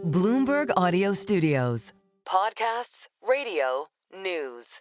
Bloomberg Audio Studios. Podcasts, radio, news.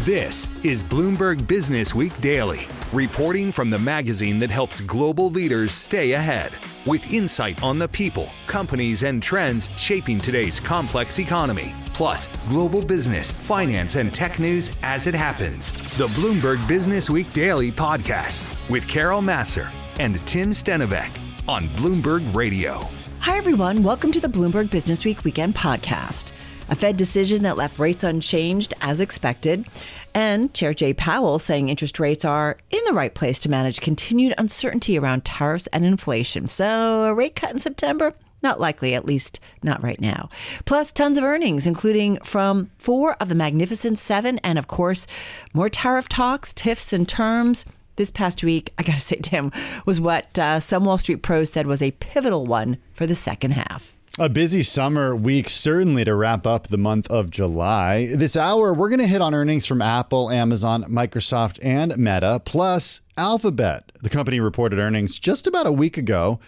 This is Bloomberg Businessweek Daily, reporting from the magazine that helps global leaders stay ahead, with insight on the people, companies, and trends shaping today's complex economy. Plus, global business, finance, and tech news as it happens. The Bloomberg Businessweek Daily podcast with Carol Massar and Tim Stenovec on Bloomberg Radio. Hi, everyone. Welcome to the Bloomberg Businessweek Weekend podcast. A Fed decision that left rates unchanged as expected, and Chair Jay Powell saying interest rates are in the right place to manage continued uncertainty around tariffs and inflation. So a rate cut in September? Not likely, at least not right now. Plus tons of earnings, including from 4 of the Magnificent 7, and of course, more tariff talks, tiffs, and terms. This past week, I got to say, Tim, was what some Wall Street pros said was a pivotal one for the second half. A busy summer week, certainly, to wrap up the month of July. This hour, we're going to hit on earnings from Apple, Amazon, Microsoft, and Meta, plus Alphabet. The company reported earnings just about a week ago,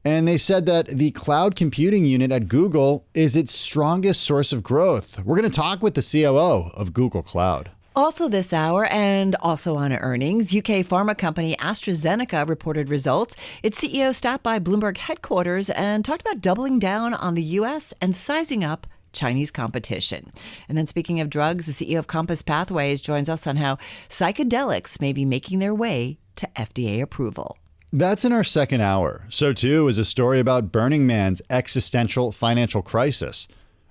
and they said that the cloud computing unit at Google is its strongest source of growth. We're going to talk with the COO of Google Cloud. Also this hour, and also on earnings, UK pharma company AstraZeneca reported results. Its CEO stopped by Bloomberg headquarters and talked about doubling down on the U.S. and sizing up Chinese competition. And then speaking of drugs, the CEO of Compass Pathways joins us on how psychedelics may be making their way to FDA approval. That's in our second hour. So too is a story about Burning Man's existential financial crisis.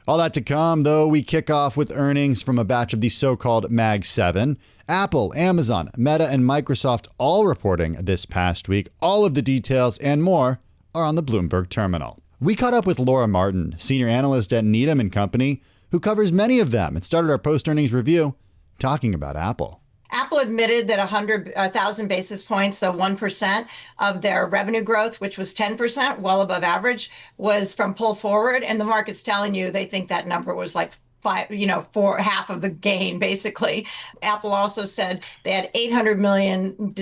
All that to come, though. We kick off with earnings from a batch of the so-called Mag 7. Apple, Amazon, Meta, and Microsoft all reporting this past week. All of the details and more are on the Bloomberg terminal. We caught up with Laura Martin, senior analyst at Needham & Company, who covers many of them, and started our post-earnings review talking about Apple. Apple admitted that 100,000 basis points, so 1% of their revenue growth, which was 10%, well above average, was from pull forward. And the market's telling you they think that number was like half of the gain, basically. Apple also said they had $800 million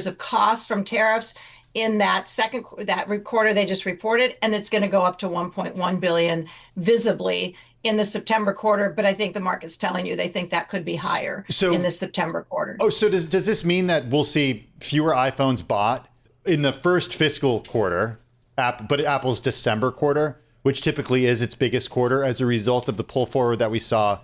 of costs from tariffs in that quarter they just reported, and it's going to go up to $1.1 billion visibly in the September quarter, but I think the market's telling you they think that could be higher in the September quarter. Oh, so does this mean that we'll see fewer iPhones bought in the first fiscal quarter, but Apple's December quarter, which typically is its biggest quarter, as a result of the pull forward that we saw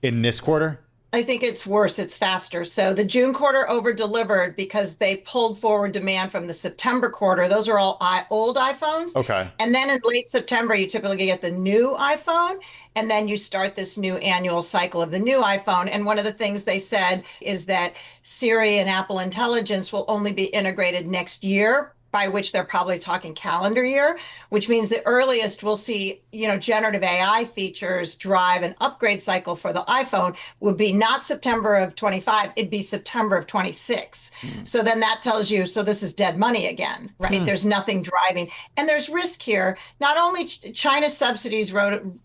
in this quarter? I think it's worse. It's faster. So the June quarter over-delivered because they pulled forward demand from the September quarter. Those are all old iPhones. Okay. And then in late September, you typically get the new iPhone, and then you start this new annual cycle of the new iPhone. And one of the things they said is that Siri and Apple Intelligence will only be integrated next year, by which they're probably talking calendar year, which means the earliest we'll see, generative AI features drive an upgrade cycle for the iPhone would be not September of 25, it'd be September of 26. So then that tells you, so this is dead money again, right? There's nothing driving. And there's risk here. Not only China's subsidies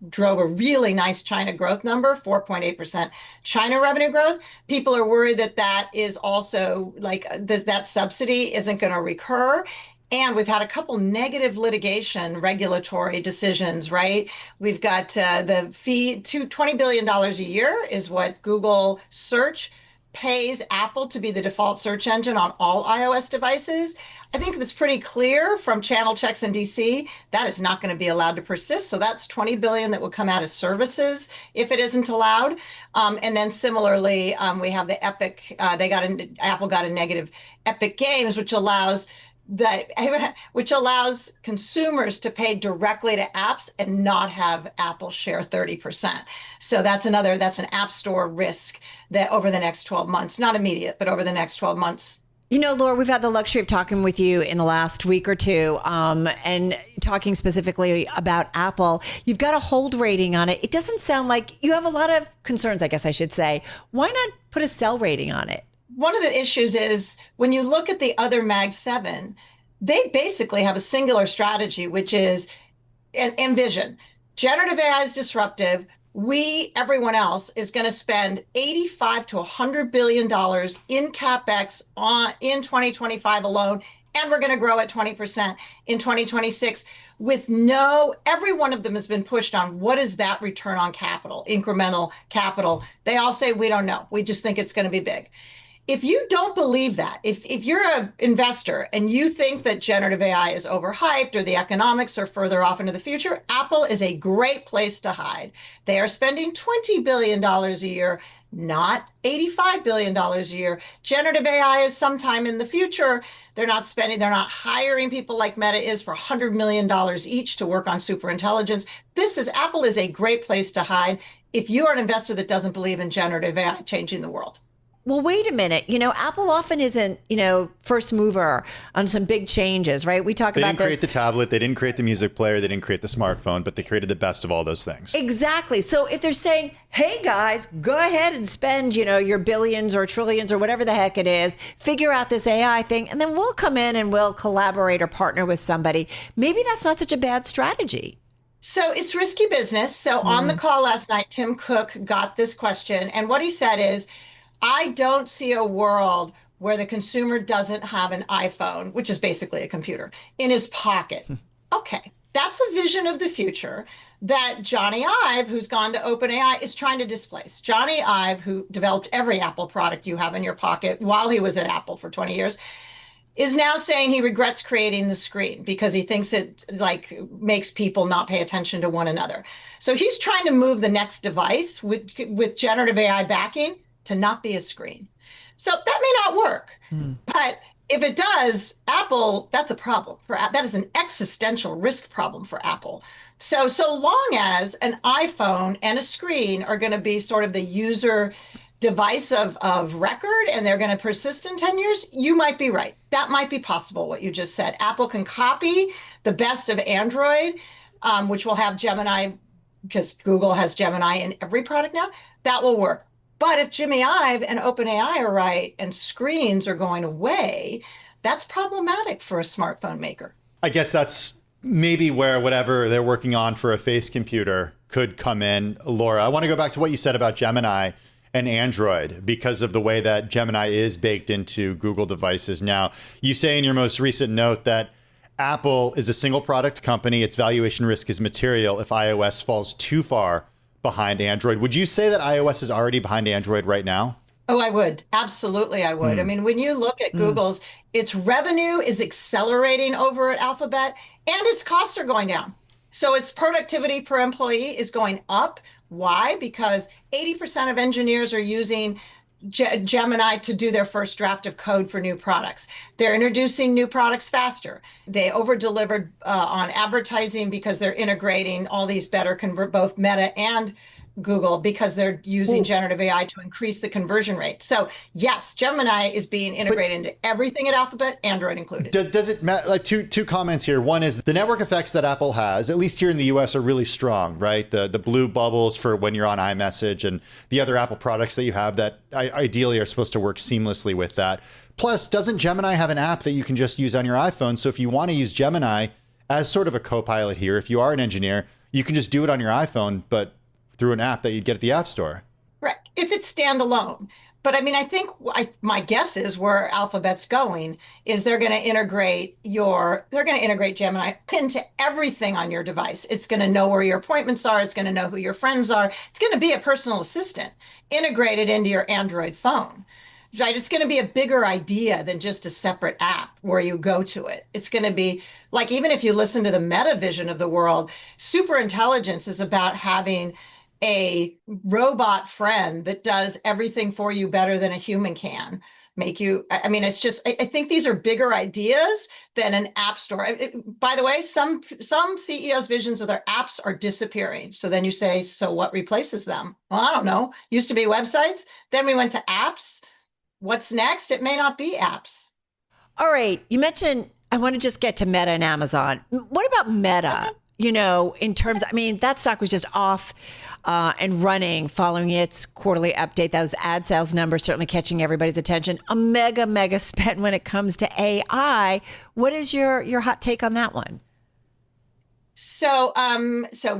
drove a really nice China growth number, 4.8% China revenue growth. People are worried that is also that subsidy isn't going to recur. And we've had a couple negative litigation regulatory decisions, right? We've got the fee to $20 billion a year is what Google search pays Apple to be the default search engine on all iOS devices. I think that's pretty clear from channel checks in D.C. That is not going to be allowed to persist. So that's $20 billion that will come out of services if it isn't allowed. And then similarly, we have the Epic. Apple got a negative Epic Games, which allows consumers to pay directly to apps and not have Apple share 30%. So that's an app store risk that over the next 12 months, not immediate, but over the next 12 months. Laura, we've had the luxury of talking with you in the last week or two and talking specifically about Apple. You've got a hold rating on it. It doesn't sound like you have a lot of concerns, I guess I should say. Why not put a sell rating on it? One of the issues is when you look at the other Mag 7, they basically have a singular strategy, which is envision. Generative AI is disruptive. Everyone else is going to spend $85 to $100 billion in CapEx in 2025 alone and we're going to grow at 20% in 2026 with every one of them has been pushed on what is that return on capital, incremental capital. They all say, we don't know. We just think it's going to be big. If you don't believe that, if you're an investor and you think that generative AI is overhyped or the economics are further off into the future, Apple is a great place to hide. They are spending $20 billion a year, not $85 billion a year. Generative AI is sometime in the future. They're not hiring people like Meta is for $100 million each to work on superintelligence. Apple is a great place to hide if you are an investor that doesn't believe in generative AI changing the world. Well, wait a minute. Apple often isn't, first mover on some big changes, right? We talk about this. They didn't create the tablet. They didn't create the music player. They didn't create the smartphone, but they created the best of all those things. Exactly. So if they're saying, hey, guys, go ahead and spend, your billions or trillions or whatever the heck it is, figure out this AI thing, and then we'll come in and we'll collaborate or partner with somebody. Maybe that's not such a bad strategy. So it's risky business. So on the call last night, Tim Cook got this question. And what he said is, I don't see a world where the consumer doesn't have an iPhone, which is basically a computer, in his pocket. Okay, that's a vision of the future that Johnny Ive, who's gone to OpenAI, is trying to displace. Johnny Ive, who developed every Apple product you have in your pocket while he was at Apple for 20 years, is now saying he regrets creating the screen because he thinks it makes people not pay attention to one another. So he's trying to move the next device with generative AI backing to not be a screen. So that may not work, but if it does, Apple, that's a problem for Apple. That is an existential risk problem for Apple. So long as an iPhone and a screen are going to be sort of the user device of record and they're going to persist in 10 years, you might be right. That might be possible, what you just said. Apple can copy the best of Android, which will have Gemini, because Google has Gemini in every product now. That will work. But if Jimmy Ive and OpenAI are right and screens are going away, that's problematic for a smartphone maker. I guess that's maybe where whatever they're working on for a face computer could come in. Laura, I want to go back to what you said about Gemini and Android because of the way that Gemini is baked into Google devices now. You say in your most recent note that Apple is a single product company. Its valuation risk is material if iOS falls too far behind Android. Would you say that iOS is already behind Android right now? Oh, I would. Absolutely, I would. I mean, when you look at Google's, its revenue is accelerating over at Alphabet and its costs are going down. So its productivity per employee is going up. Why? Because 80% of engineers are using Gemini to do their first draft of code for new products. They're introducing new products faster. They over-delivered on advertising because they're integrating all these better both Meta and Google because they're using generative AI to increase the conversion rate. So yes, Gemini is being integrated into everything at Alphabet, Android included. Does it matter? Like two comments here. One is the network effects that Apple has, at least here in the US, are really strong, right? The blue bubbles for when you're on iMessage and the other Apple products that you have that ideally are supposed to work seamlessly with that. Plus, doesn't Gemini have an app that you can just use on your iPhone? So if you want to use Gemini as sort of a co-pilot here, if you are an engineer, you can just do it on your iPhone, but through an app that you'd get at the App Store. Right, if it's standalone. But I mean, I think my guess is where Alphabet's going is they're going to integrate Gemini into everything on your device. It's going to know where your appointments are. It's going to know who your friends are. It's going to be a personal assistant integrated into your Android phone. Right, it's going to be a bigger idea than just a separate app where you go to it. It's going to be like, even if you listen to the Meta vision of the world, superintelligence is about having a robot friend that does everything for you better than a human can. I mean, it's just, I think these are bigger ideas than an app store. By the way, some CEOs' visions of their apps are disappearing. So then you say, so what replaces them? Well, I don't know. Used to be websites. Then we went to apps. What's next? It may not be apps. All right. You mentioned, I want to just get to Meta and Amazon. What about Meta? In terms, I mean, that stock was just off and running following its quarterly update. Those ad sales numbers certainly catching everybody's attention. A mega spend when it comes to AI. What is your hot take on that one? So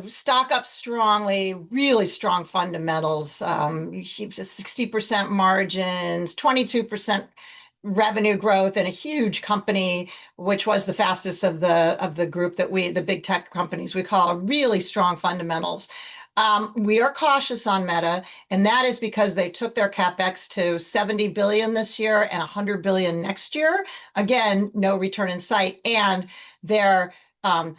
stock up strongly, really strong fundamentals, 60% margins, 22% revenue growth and a huge company, which was the fastest of the group that the big tech companies we call, really strong fundamentals. We are cautious on Meta, and that is because they took their capex to 70 billion this year and 100 billion next year. Again, no return in sight, and their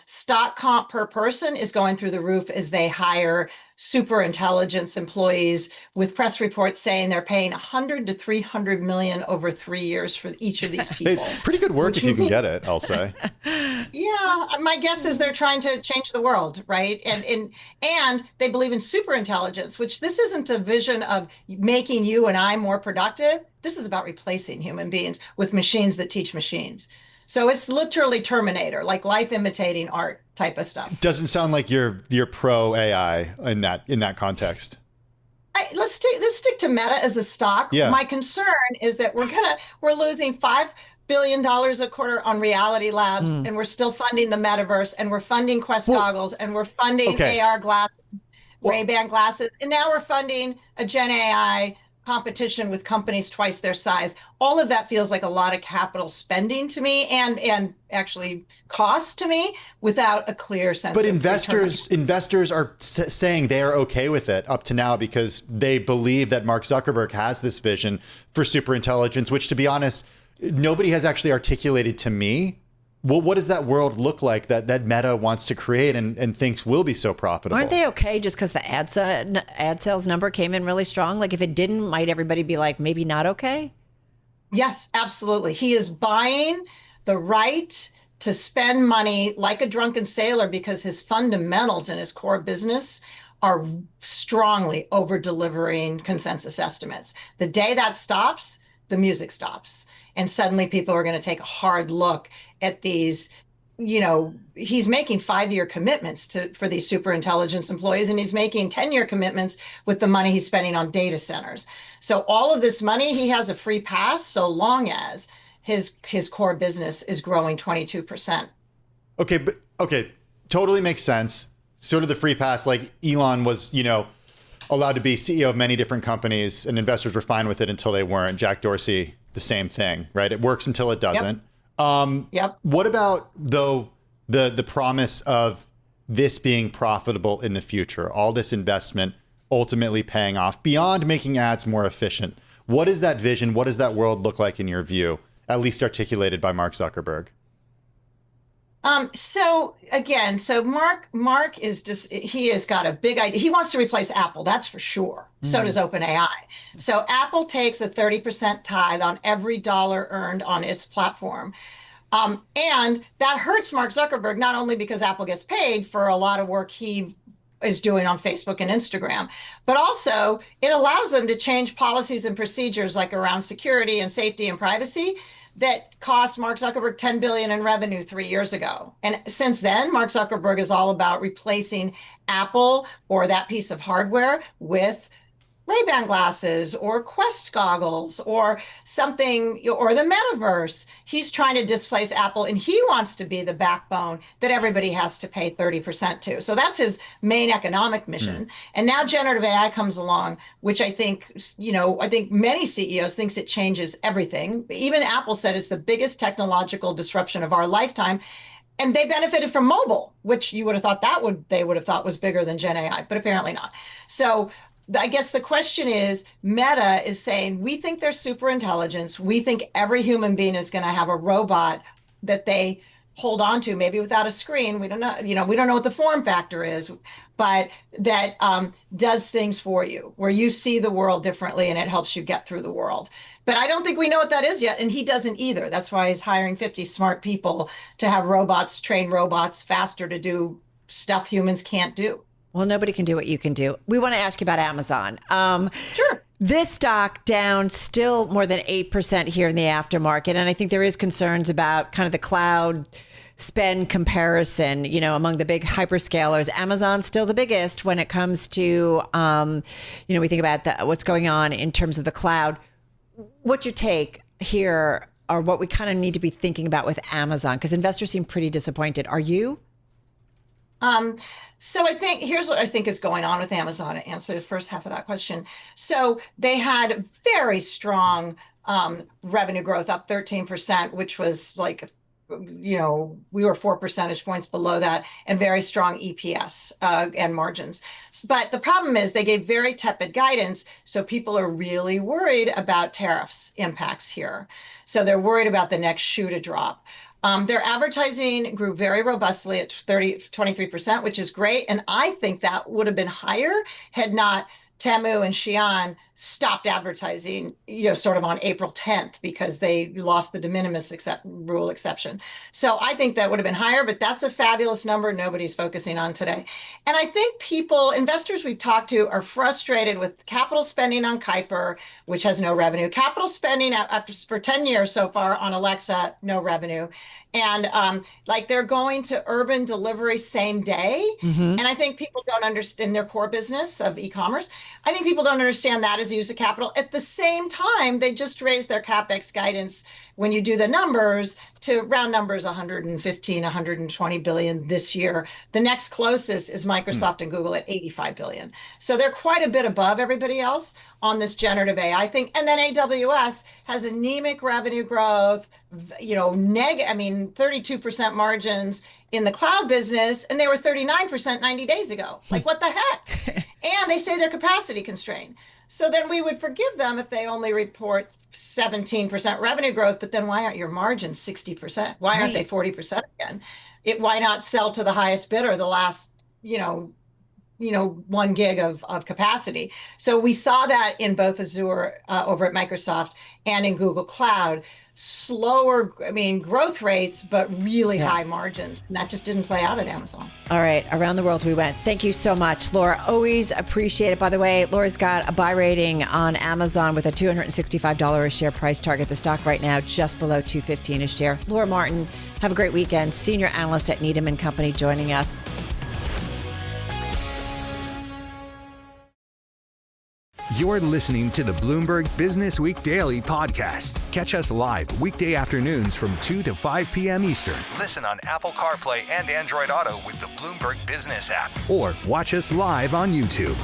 stock comp per person is going through the roof as they hire super intelligence employees, with press reports saying they're paying 100 to 300 million over 3 years for each of these people. Pretty good work if you can get it, I'll say. Yeah, my guess is they're trying to change the world, right? And they believe in super intelligence, which this isn't a vision of making you and I more productive. This is about replacing human beings with machines that teach machines. So it's literally Terminator, like life imitating art type of stuff. Doesn't sound like you're pro AI in that context. Let's stick to Meta as a stock. Yeah. My concern is that we're losing $5 billion a quarter on Reality Labs, and we're still funding the metaverse, and we're funding Quest goggles, and we're funding AR glasses, Ray-Ban glasses, and now we're funding a Gen AI competition with companies twice their size. All of that feels like a lot of capital spending to me, and actually cost to me, without a clear sense. But of investors are saying they are okay with it up to now because they believe that Mark Zuckerberg has this vision for superintelligence, which, to be honest, nobody has actually articulated to me. Well, what does that world look like that Meta wants to create and thinks will be so profitable? Aren't they okay just because the ad sales number came in really strong? Like, if it didn't, might everybody be like, maybe not okay? Yes, absolutely. He is buying the right to spend money like a drunken sailor because his fundamentals in his core business are strongly over-delivering consensus estimates. The day that stops, the music stops. And suddenly people are going to take a hard look at these. He's making 5-year commitments for these super intelligence employees, and he's making 10-year commitments with the money he's spending on data centers. So all of this money, he has a free pass so long as his core business is growing 22%. Okay, totally makes sense. Sort of the free pass, like Elon was, allowed to be CEO of many different companies, and investors were fine with it until they weren't. Jack Dorsey, the same thing, right? It works until it doesn't. Yep. What about, though, the promise of this being profitable in the future, all this investment ultimately paying off beyond making ads more efficient? What is that vision? What does that world look like in your view, at least articulated by Mark Zuckerberg? So Mark is just, he has got a big idea. He wants to replace Apple, that's for sure. So does OpenAI. So Apple takes a 30% tithe on every dollar earned on its platform. And that hurts Mark Zuckerberg, not only because Apple gets paid for a lot of work he is doing on Facebook and Instagram, but also it allows them to change policies and procedures like around security and safety and privacy that cost Mark Zuckerberg $10 billion in revenue 3 years ago. And since then, Mark Zuckerberg is all about replacing Apple or that piece of hardware with Ray-Ban glasses or Quest goggles or something, or the metaverse. He's trying to displace Apple, and he wants to be the backbone that everybody has to pay 30% to. So that's his main economic mission. And now generative AI comes along, which I think many CEOs thinks it changes everything. Even Apple said it's the biggest technological disruption of our lifetime. And they benefited from mobile, which you would have thought they would have thought was bigger than Gen AI, but apparently not. So I guess the question is, Meta is saying, we think they're super intelligence. We think every human being is going to have a robot that they hold on to, maybe without a screen. We don't know, we don't know what the form factor is, but that does things for you, where you see the world differently and it helps you get through the world. But I don't think we know what that is yet, and he doesn't either. That's why he's hiring 50 smart people to have train robots faster to do stuff humans can't do. Well, nobody can do what you can do. We want to ask you about Amazon. Sure. This stock down still more than 8% here in the aftermarket. And I think there is concerns about kind of the cloud spend comparison, among the big hyperscalers. Amazon's still the biggest when it comes to, we think about what's going on in terms of the cloud. What's your take here, or what we kind of need to be thinking about with Amazon? Because investors seem pretty disappointed. Are you? So I think here's what I think is going on with Amazon, to answer the first half of that question. So they had very strong revenue growth, up 13%, which was like, we were 4 percentage points below that, and very strong EPS and margins. But the problem is they gave very tepid guidance, so people are really worried about tariffs impacts here. So they're worried about the next shoe to drop. Their advertising grew very robustly at 23%, which is great. And I think that would have been higher had not Temu and Xi'an stopped advertising, sort of on April 10th because they lost the de minimis rule exception. So I think that would have been higher, but that's a fabulous number nobody's focusing on today. And I think investors we've talked to are frustrated with capital spending on Kuiper, which has no revenue, capital spending for 10 years so far on Alexa, no revenue. And they're going to urban delivery same day. And I think people don't understand their core business of e-commerce. I think people don't understand that as a use of capital. At the same time, they just raised their CapEx guidance when you do the numbers to round numbers 115, 120 billion this year. The next closest is Microsoft and Google at 85 billion. So they're quite a bit above everybody else on this generative AI thing. And then AWS has anemic revenue growth, 32% margins in the cloud business, and they were 39% 90 days ago. Like, what the heck? And they say they're capacity constrained. So then we would forgive them if they only report 17% revenue growth, but then why aren't your margins 60%? Why aren't they 40% again? Why not sell to the highest bidder the last, 1 gig of capacity? So we saw that in both Azure over at Microsoft and in Google Cloud. Slower, growth rates, but really high margins. And that just didn't play out at Amazon. All right. Around the world we went. Thank you so much, Laura. Always appreciate it. By the way, Laura's got a buy rating on Amazon with a $265 a share price target. The stock right now just below $215 a share. Laura Martin, have a great weekend. Senior analyst at Needham & Company joining us. You're listening to the Bloomberg Businessweek Daily podcast. Catch us live weekday afternoons from 2 to 5 p.m. Eastern. Listen on Apple CarPlay and Android Auto with the Bloomberg Business App. Or watch us live on YouTube.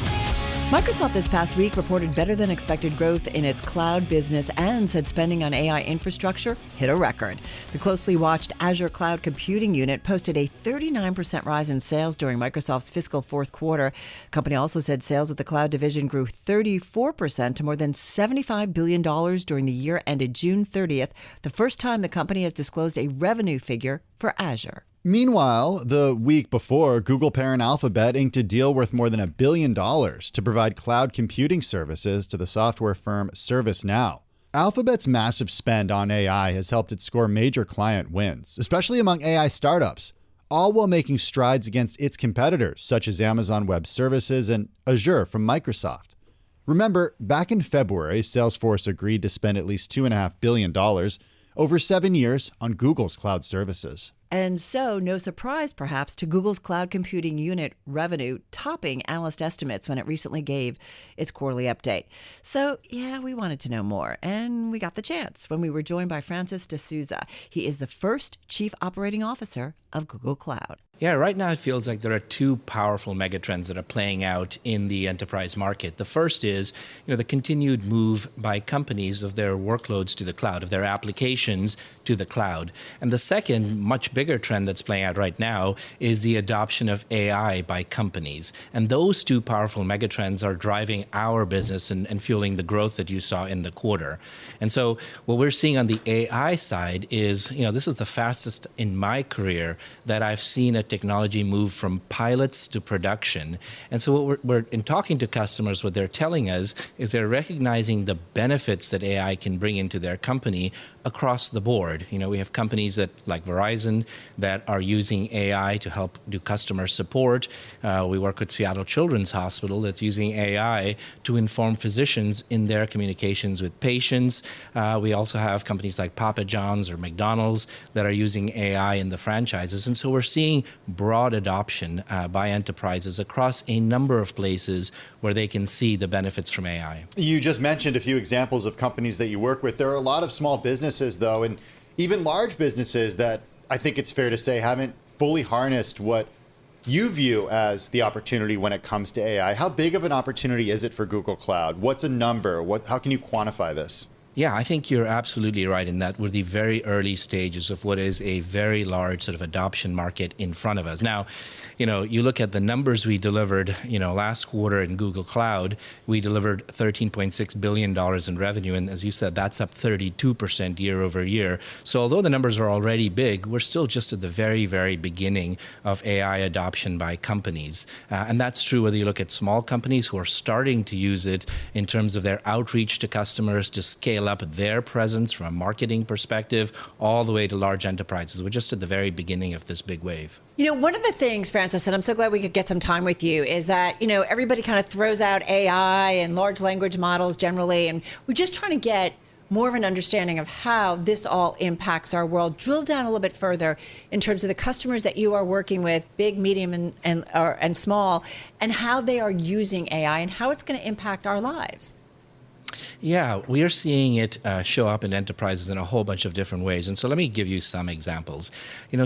Microsoft this past week reported better than expected growth in its cloud business and said spending on AI infrastructure hit a record. The closely watched Azure Cloud Computing Unit posted a 39% rise in sales during Microsoft's fiscal fourth quarter. The company also said sales of the cloud division grew 34% to more than $75 billion during the year ended June 30th, the first time the company has disclosed a revenue figure for Azure. Meanwhile, the week before, Google parent Alphabet inked a deal worth more than $1 billion to provide cloud computing services to the software firm ServiceNow. Alphabet's massive spend on AI has helped it score major client wins, especially among AI startups, all while making strides against its competitors, such as Amazon Web Services and Azure from Microsoft. Remember, back in February, Salesforce agreed to spend at least $2.5 billion over 7 years on Google's cloud services. And so, no surprise, perhaps, to Google's cloud computing unit revenue topping analyst estimates when it recently gave its quarterly update. So, yeah, we wanted to know more, and we got the chance when we were joined by Francis D'Souza. He is the first Chief Operating Officer of Google Cloud. Yeah, right now it feels like there are two powerful megatrends that are playing out in the enterprise market. The first is, the continued move by companies of their workloads to the cloud, of their applications to the cloud. And the second, much bigger trend that's playing out right now is the adoption of AI by companies. And those two powerful megatrends are driving our business and fueling the growth that you saw in the quarter. And so what we're seeing on the AI side is, this is the fastest in my career that I've seen a technology move from pilots to production. And so what we're in talking to customers, what they're telling us is they're recognizing the benefits that AI can bring into their company across the board. We have companies like Verizon that are using AI to help do customer support. We work with Seattle Children's Hospital that's using AI to inform physicians in their communications with patients. We also have companies like Papa John's or McDonald's that are using AI in the franchises. And so we're seeing broad adoption by enterprises across a number of places where they can see the benefits from AI. You just mentioned a few examples of companies that you work with. There are a lot of small businesses, though, and even large businesses that I think it's fair to say haven't fully harnessed what you view as the opportunity when it comes to AI. How big of an opportunity is it for Google Cloud? What's a number? How can you quantify this? Yeah, I think you're absolutely right in that we're the very early stages of what is a very large sort of adoption market in front of us. Now, you look at the numbers we delivered, last quarter in Google Cloud, we delivered $13.6 billion in revenue. And as you said, that's up 32% year over year. So although the numbers are already big, we're still just at the very, very beginning of AI adoption by companies. And that's true whether you look at small companies who are starting to use it in terms of their outreach to customers to scale up their presence from a marketing perspective, all the way to large enterprises. We're just at the very beginning of this big wave. One of the things, Francis, and I'm so glad we could get some time with you, is that, everybody kind of throws out AI and large language models generally, and we're just trying to get more of an understanding of how this all impacts our world. Drill down a little bit further in terms of the customers that you are working with, big, medium, and small, and how they are using AI and how it's going to impact our lives. Yeah, we are seeing it show up in enterprises in a whole bunch of different ways. And so let me give you some examples.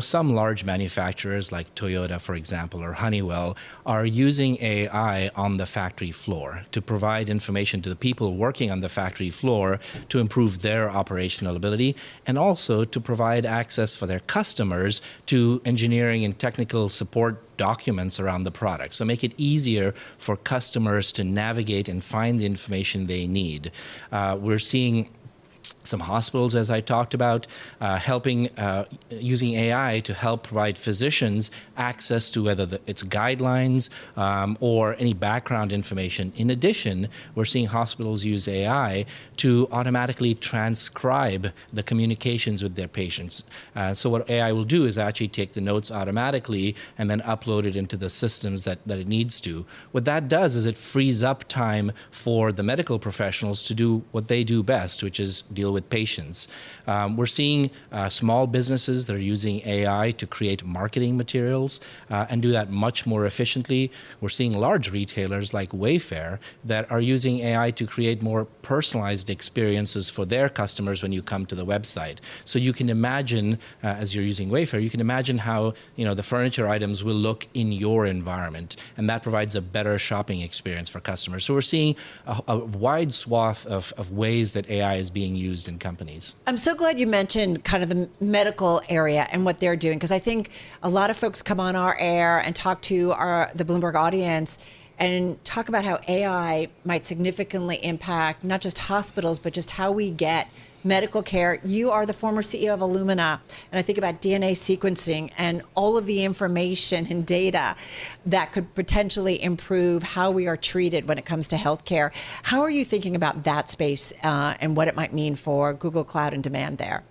Some large manufacturers like Toyota, for example, or Honeywell are using AI on the factory floor to provide information to the people working on the factory floor to improve their operational ability, and also to provide access for their customers to engineering and technical support documents around the product. So make it easier for customers to navigate and find the information they need. We're seeing some hospitals, as I talked about, helping using AI to help provide physicians access to whether it's guidelines or any background information. In addition, we're seeing hospitals use AI to automatically transcribe the communications with their patients. So what AI will do is actually take the notes automatically and then upload it into the systems that it needs to. What that does is it frees up time for the medical professionals to do what they do best, which is deal with patients. We're seeing small businesses that are using AI to create marketing materials and do that much more efficiently. We're seeing large retailers like Wayfair that are using AI to create more personalized experiences for their customers when you come to the website. So you can imagine, as you're using Wayfair, you can imagine how the furniture items will look in your environment, and that provides a better shopping experience for customers. So we're seeing a wide swath of ways that AI is being used in companies. I'm so glad you mentioned kind of the medical area and what they're doing, because I think a lot of folks come on our air and talk to the Bloomberg audience and talk about how AI might significantly impact not just hospitals, but just how we get medical care. You are the former CEO of Illumina, and I think about DNA sequencing and all of the information and data that could potentially improve how we are treated when it comes to healthcare. How are you thinking about that space and what it might mean for Google Cloud and demand there?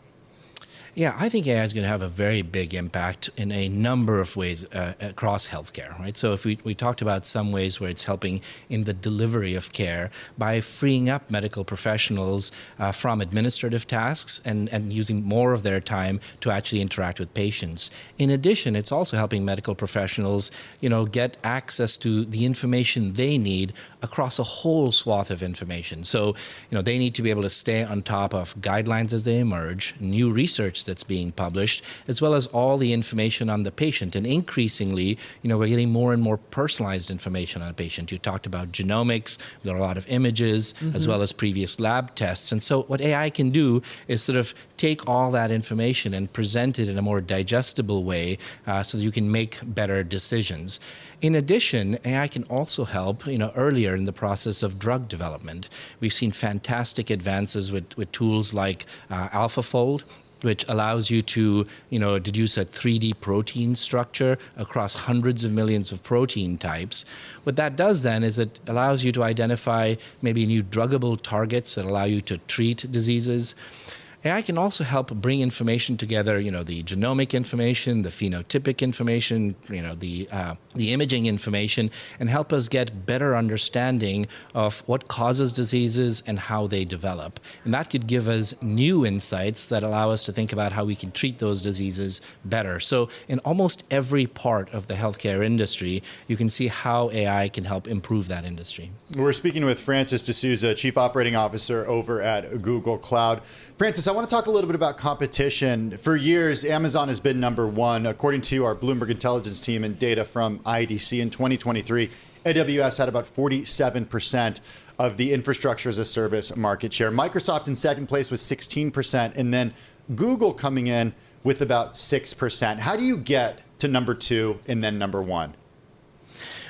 Yeah, I think AI is going to have a very big impact in a number of ways across healthcare, right? So if we talked about some ways where it's helping in the delivery of care by freeing up medical professionals from administrative tasks and using more of their time to actually interact with patients. In addition, it's also helping medical professionals, get access to the information they need across a whole swath of information. So, they need to be able to stay on top of guidelines as they emerge, new research that's being published, as well as all the information on the patient. And increasingly, we're getting more and more personalized information on a patient. You talked about genomics. There are a lot of images, as well as previous lab tests. And so what AI can do is sort of take all that information and present it in a more digestible way so that you can make better decisions. In addition, AI can also help, earlier in the process of drug development. We've seen fantastic advances with tools like AlphaFold, which allows you to, deduce a 3D protein structure across hundreds of millions of protein types. What that does then is it allows you to identify maybe new druggable targets that allow you to treat diseases. AI can also help bring information together, the genomic information, the phenotypic information, the imaging information, and help us get better understanding of what causes diseases and how they develop. And that could give us new insights that allow us to think about how we can treat those diseases better. So in almost every part of the healthcare industry, you can see how AI can help improve that industry. We're speaking with Francis D'Souza, Chief Operating Officer over at Google Cloud. Francis, I want to talk a little bit about competition. For years, Amazon has been number one. According to our Bloomberg Intelligence team and data from IDC in 2023, AWS had about 47% of the infrastructure as a service market share. Microsoft in second place was 16%, and then Google coming in with about 6%. How do you get to number 2 and then number 1?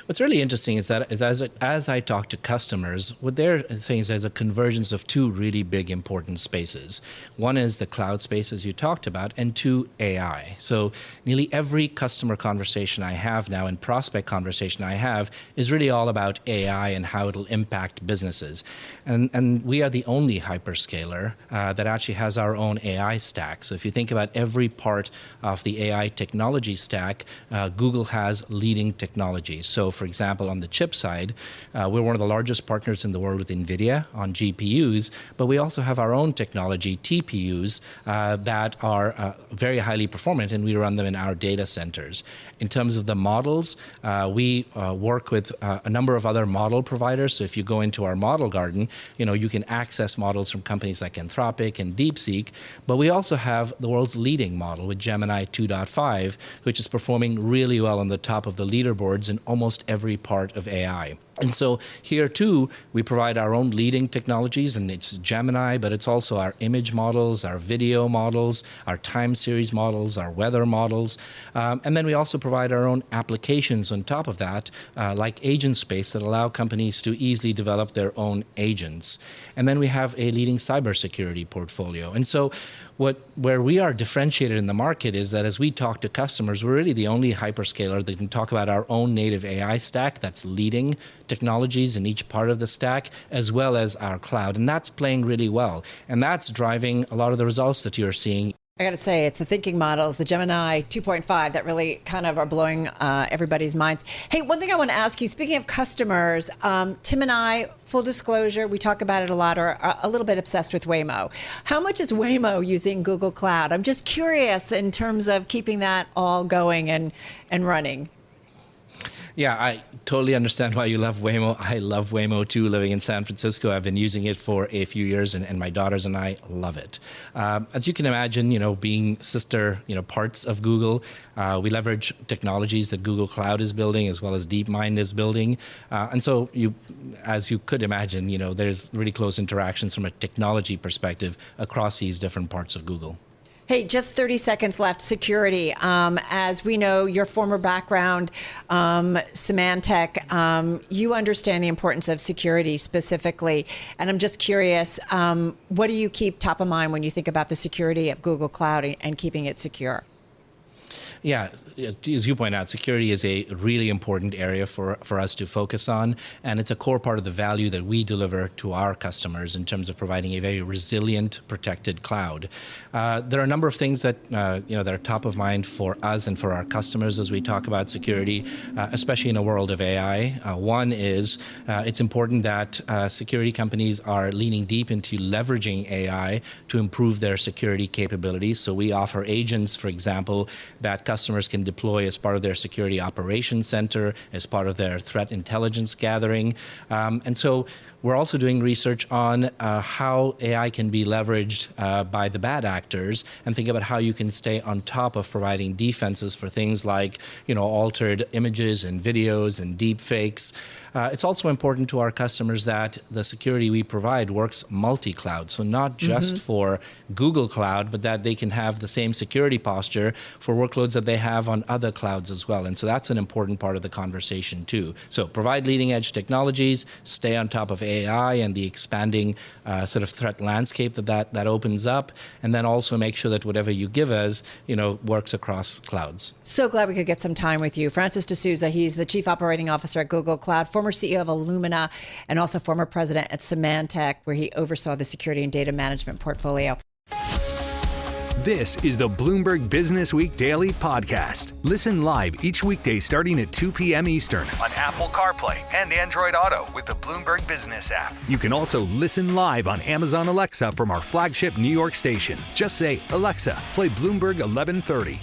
What's really interesting is that as I talk to customers, what they're saying is there's a convergence of two really big important spaces. One is the cloud space, as you talked about, and 2, AI. So nearly every customer conversation I have now and prospect conversation I have is really all about AI and how it'll impact businesses. And we are the only hyperscaler that actually has our own AI stack. So if you think about every part of the AI technology stack, Google has leading technologies. So for example, on the chip side, we're one of the largest partners in the world with NVIDIA on GPUs, but we also have our own technology, TPUs, that are very highly performant, and we run them in our data centers. In terms of the models, we work with a number of other model providers. So if you go into our model garden, you can access models from companies like Anthropic and DeepSeek, but we also have the world's leading model with Gemini 2.5, which is performing really well on the top of the leaderboards in almost every part of AI. And so here, too, we provide our own leading technologies, and it's Gemini, but it's also our image models, our video models, our time series models, our weather models. And then we also provide our own applications on top of that, like Agent Space, that allow companies to easily develop their own agents. And then we have a leading cybersecurity portfolio. And so where we are differentiated in the market is that as we talk to customers, we're really the only hyperscaler that can talk about our own native AI stack that's leading technologies in each part of the stack, as well as our cloud. And that's playing really well. And that's driving a lot of the results that you're seeing. I got to say, it's the thinking models, the Gemini 2.5, that really kind of are blowing everybody's minds. Hey, one thing I want to ask you, speaking of customers, Tim and I, full disclosure, we talk about it a lot, are a little bit obsessed with Waymo. How much is Waymo using Google Cloud? I'm just curious in terms of keeping that all going and running. Yeah, I totally understand why you love Waymo. I love Waymo too, living in San Francisco. I've been using it for a few years, and my daughters and I love it. As you can imagine, being sister, parts of Google, we leverage technologies that Google Cloud is building as well as DeepMind is building. And so as you could imagine, there's really close interactions from a technology perspective across these different parts of Google. Hey, just 30 seconds left. Security. As we know, your former background, Symantec, you understand the importance of security specifically. And I'm just curious, what do you keep top of mind when you think about the security of Google Cloud and keeping it secure? Yeah, as you point out, security is a really important area for us to focus on, and it's a core part of the value that we deliver to our customers in terms of providing a very resilient, protected cloud. There are a number of things that that are top of mind for us and for our customers as we talk about security, especially in a world of AI. One is it's important that security companies are leaning deep into leveraging AI to improve their security capabilities. So we offer agents, for example, that customers can deploy as part of their security operations center, as part of their threat intelligence gathering. And so we're also doing research on how AI can be leveraged by the bad actors, and think about how you can stay on top of providing defenses for things like, altered images and videos and deep fakes. It's also important to our customers that the security we provide works multi-cloud. So not just for Google Cloud, but that they can have the same security posture for workloads that they have on other clouds as well. And so that's an important part of the conversation too. So provide leading edge technologies, stay on top of AI and the expanding sort of threat landscape that opens up, and then also make sure that whatever you give us, works across clouds. So glad we could get some time with you. Francis D'Souza, he's the Chief Operating Officer at Google Cloud, former CEO of Illumina, and also former president at Symantec, where he oversaw the security and data management portfolio. This is the Bloomberg Businessweek Daily podcast. Listen live each weekday starting at 2 p.m. Eastern on Apple CarPlay and Android Auto with the Bloomberg Business App. You can also listen live on Amazon Alexa from our flagship New York station. Just say, Alexa, play Bloomberg 1130.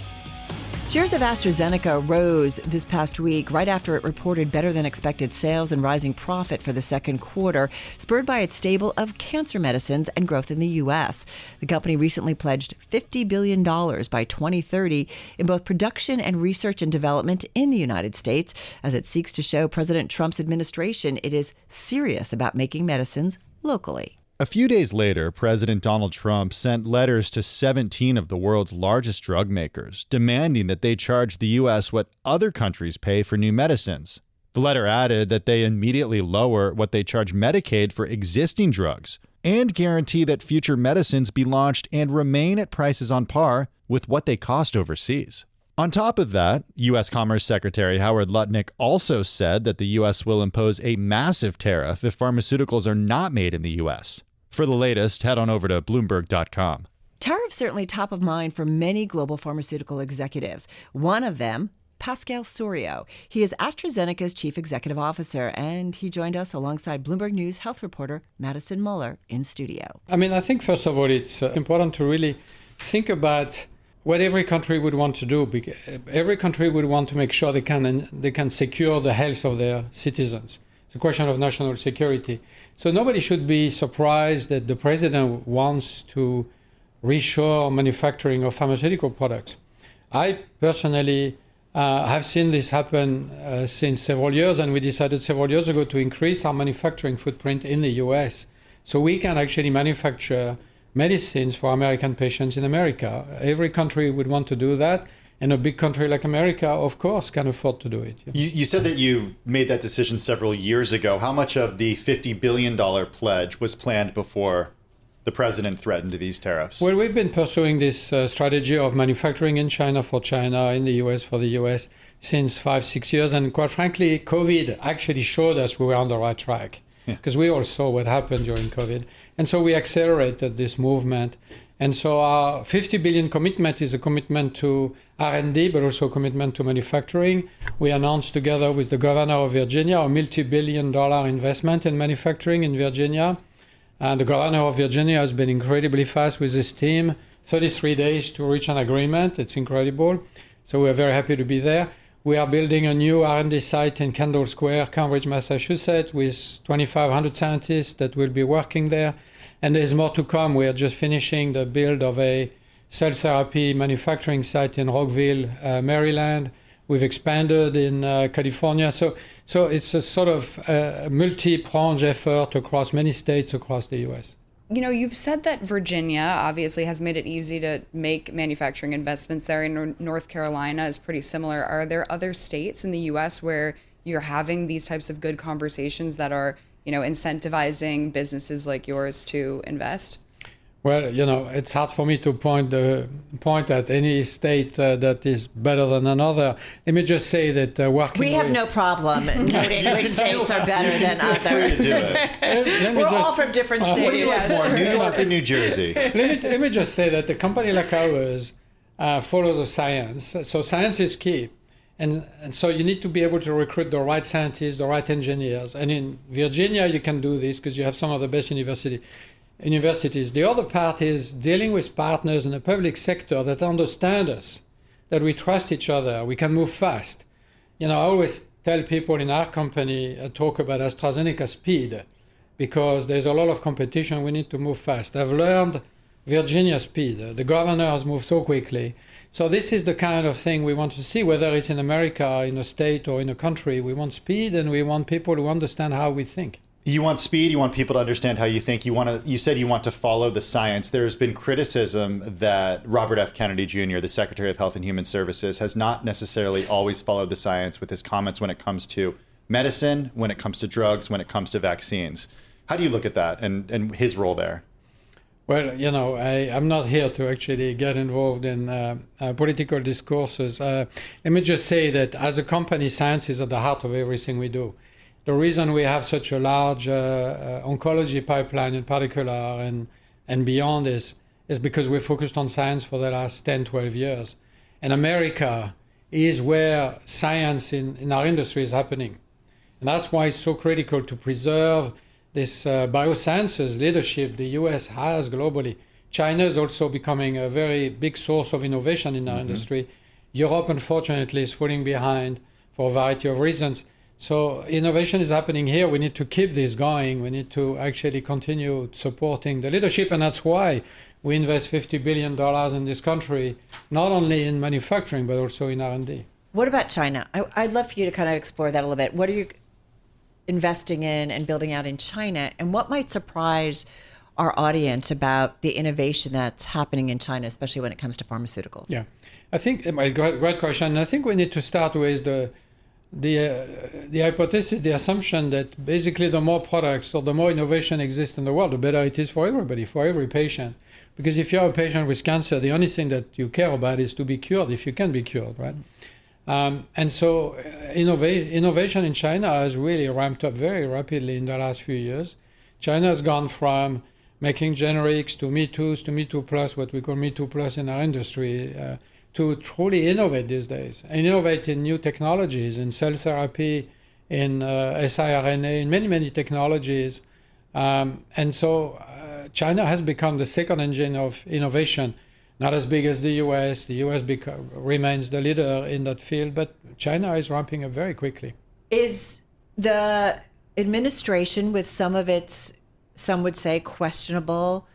Shares of AstraZeneca rose this past week right after it reported better than expected sales and rising profit for the second quarter, spurred by its stable of cancer medicines and growth in the U.S. The company recently pledged $50 billion by 2030 in both production and research and development in the United States as it seeks to show President Trump's administration it is serious about making medicines locally. A few days later, President Donald Trump sent letters to 17 of the world's largest drug makers, demanding that they charge the U.S. what other countries pay for new medicines. The letter added that they immediately lower what they charge Medicaid for existing drugs and guarantee that future medicines be launched and remain at prices on par with what they cost overseas. On top of that, U.S. Commerce Secretary Howard Lutnick also said that the U.S. will impose a massive tariff if pharmaceuticals are not made in the U.S. For the latest, head on over to Bloomberg.com. Tariffs certainly top of mind for many global pharmaceutical executives. One of them, Pascal Soriot. He is AstraZeneca's chief executive officer, and he joined us alongside Bloomberg News health reporter Madison Muller in studio. I think, first of all, it's important to really think about what every country would want to do. Every country would want to make sure they can secure the health of their citizens. It's a question of national security. So nobody should be surprised that the president wants to reshore manufacturing of pharmaceutical products. I personally have seen this happen since several years, and we decided several years ago to increase our manufacturing footprint in the US so we can actually manufacture medicines for American patients in America. Every country would want to do that. And a big country like America, of course, can afford to do it. You said that you made that decision several years ago. How much of the $50 billion pledge was planned before the president threatened these tariffs? Well, we've been pursuing this strategy of manufacturing in China for China, in the US for the US, since 5-6 years. And quite frankly, COVID actually showed us we were on the right track, because we all saw what happened during COVID. And so we accelerated this movement. And so our $50 billion commitment is a commitment to R&D, but also a commitment to manufacturing. We announced together with the governor of Virginia a multi-billion-dollar investment in manufacturing in Virginia. And the governor of Virginia has been incredibly fast with his team, 33 days to reach an agreement. It's incredible. So we're very happy to be there. We are building a new R&D site in Kendall Square, Cambridge, Massachusetts, with 2,500 scientists that will be working there. And there's more to come. We are just finishing the build of a cell therapy manufacturing site in Rockville, Maryland. We've expanded in California. So it's a sort of multi-pronged effort across many states across the U.S. You know, you've said that Virginia obviously has made it easy to make manufacturing investments there, and North Carolina is pretty similar. Are there other states in the U.S. where you're having these types of good conversations that are, incentivizing businesses like yours to invest? Well, it's hard for me to point at any state that is better than another. Let me just say that we have no problem noting which states are better than others. We're all from different states. What do you like more, New York or New Jersey? Let me just say that a company like ours follow the science. So science is key. And so you need to be able to recruit the right scientists, the right engineers. And in Virginia, you can do this because you have some of the best universities. The other part is dealing with partners in the public sector that understand us, that we trust each other, we can move fast. I always tell people in our company, talk about AstraZeneca speed, because there's a lot of competition, we need to move fast. I've learned Virginia speed. The governor has moved so quickly. So this is the kind of thing we want to see, whether it's in America, in a state, or in a country. We want speed, and we want people who understand how we think. You want speed, you want people to understand how you think. You said you want to follow the science. There's been criticism that Robert F. Kennedy Jr., the Secretary of Health and Human Services, has not necessarily always followed the science with his comments when it comes to medicine, when it comes to drugs, when it comes to vaccines. How do you look at that and his role there? Well, I'm not here to actually get involved in political discourses. Let me just say that as a company, science is at the heart of everything we do. The reason we have such a large oncology pipeline in particular and beyond is because we're focused on science for the last 10, 12 years. And America is where science in our industry is happening. And that's why it's so critical to preserve this biosciences leadership the U.S. has globally. China is also becoming a very big source of innovation in our industry. Europe, unfortunately, is falling behind for a variety of reasons. So innovation is happening here. We need to keep this going. We need to actually continue supporting the leadership, and that's why we invest $50 billion in this country, not only in manufacturing, but also in R&D. What about China? I'd love for you to kind of explore that a little bit. What are you investing in and building out in China? And what might surprise our audience about the innovation that's happening in China, especially when it comes to pharmaceuticals? Yeah, I think, great question. I think we need to start with the hypothesis, the assumption that basically the more products or the more innovation exists in the world, the better it is for everybody, for every patient. Because if you're a patient with cancer, the only thing that you care about is to be cured, if you can be cured, right? And so innovation in China has really ramped up very rapidly in the last few years. China has gone from making generics to Me Too's to Me Too Plus, what we call Me Too Plus in our industry, to truly innovate these days and innovate in new technologies, in cell therapy, in siRNA, in many, many technologies. And so China has become the second engine of innovation, not as big as the US. The US remains the leader in that field, but China is ramping up very quickly. Is the administration, with some of its, some would say, questionable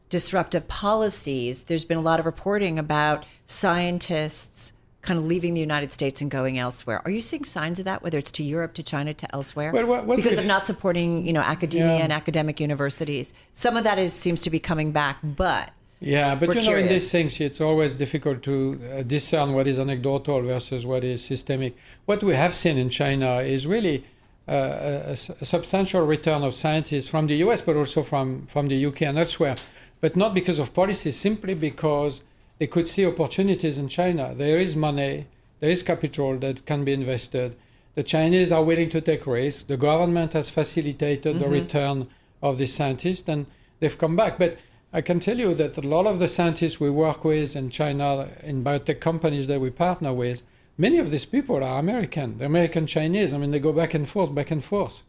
disruptive policies, there's been a lot of reporting about scientists kind of leaving the United States and going elsewhere. Are you seeing signs of that, whether it's to Europe, to China, to elsewhere? Well, because of not supporting, academia and academic universities. Some of that seems to be coming back, but yeah, but we're in these things, it's always difficult to discern what is anecdotal versus what is systemic. What we have seen in China is really a substantial return of scientists from the US, but also from the UK and elsewhere. But not because of policy, simply because they could see opportunities in China. There is money, there is capital that can be invested. The Chinese are willing to take risks. The government has facilitated the return of the scientists, and they've come back. But I can tell you that a lot of the scientists we work with in China, in biotech companies that we partner with, many of these people are American. They're American Chinese. I mean, they go back and forth.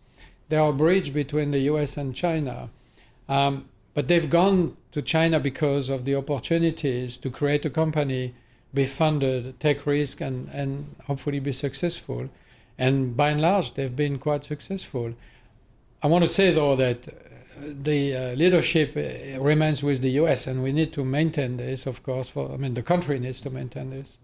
They are a bridge between the US and China. But they've gone to China because of the opportunities to create a company, be funded, take risk, and hopefully be successful. And by and large, they've been quite successful. I want to say, though, that the leadership remains with the US, and we need to maintain this, of course. The country needs to maintain this.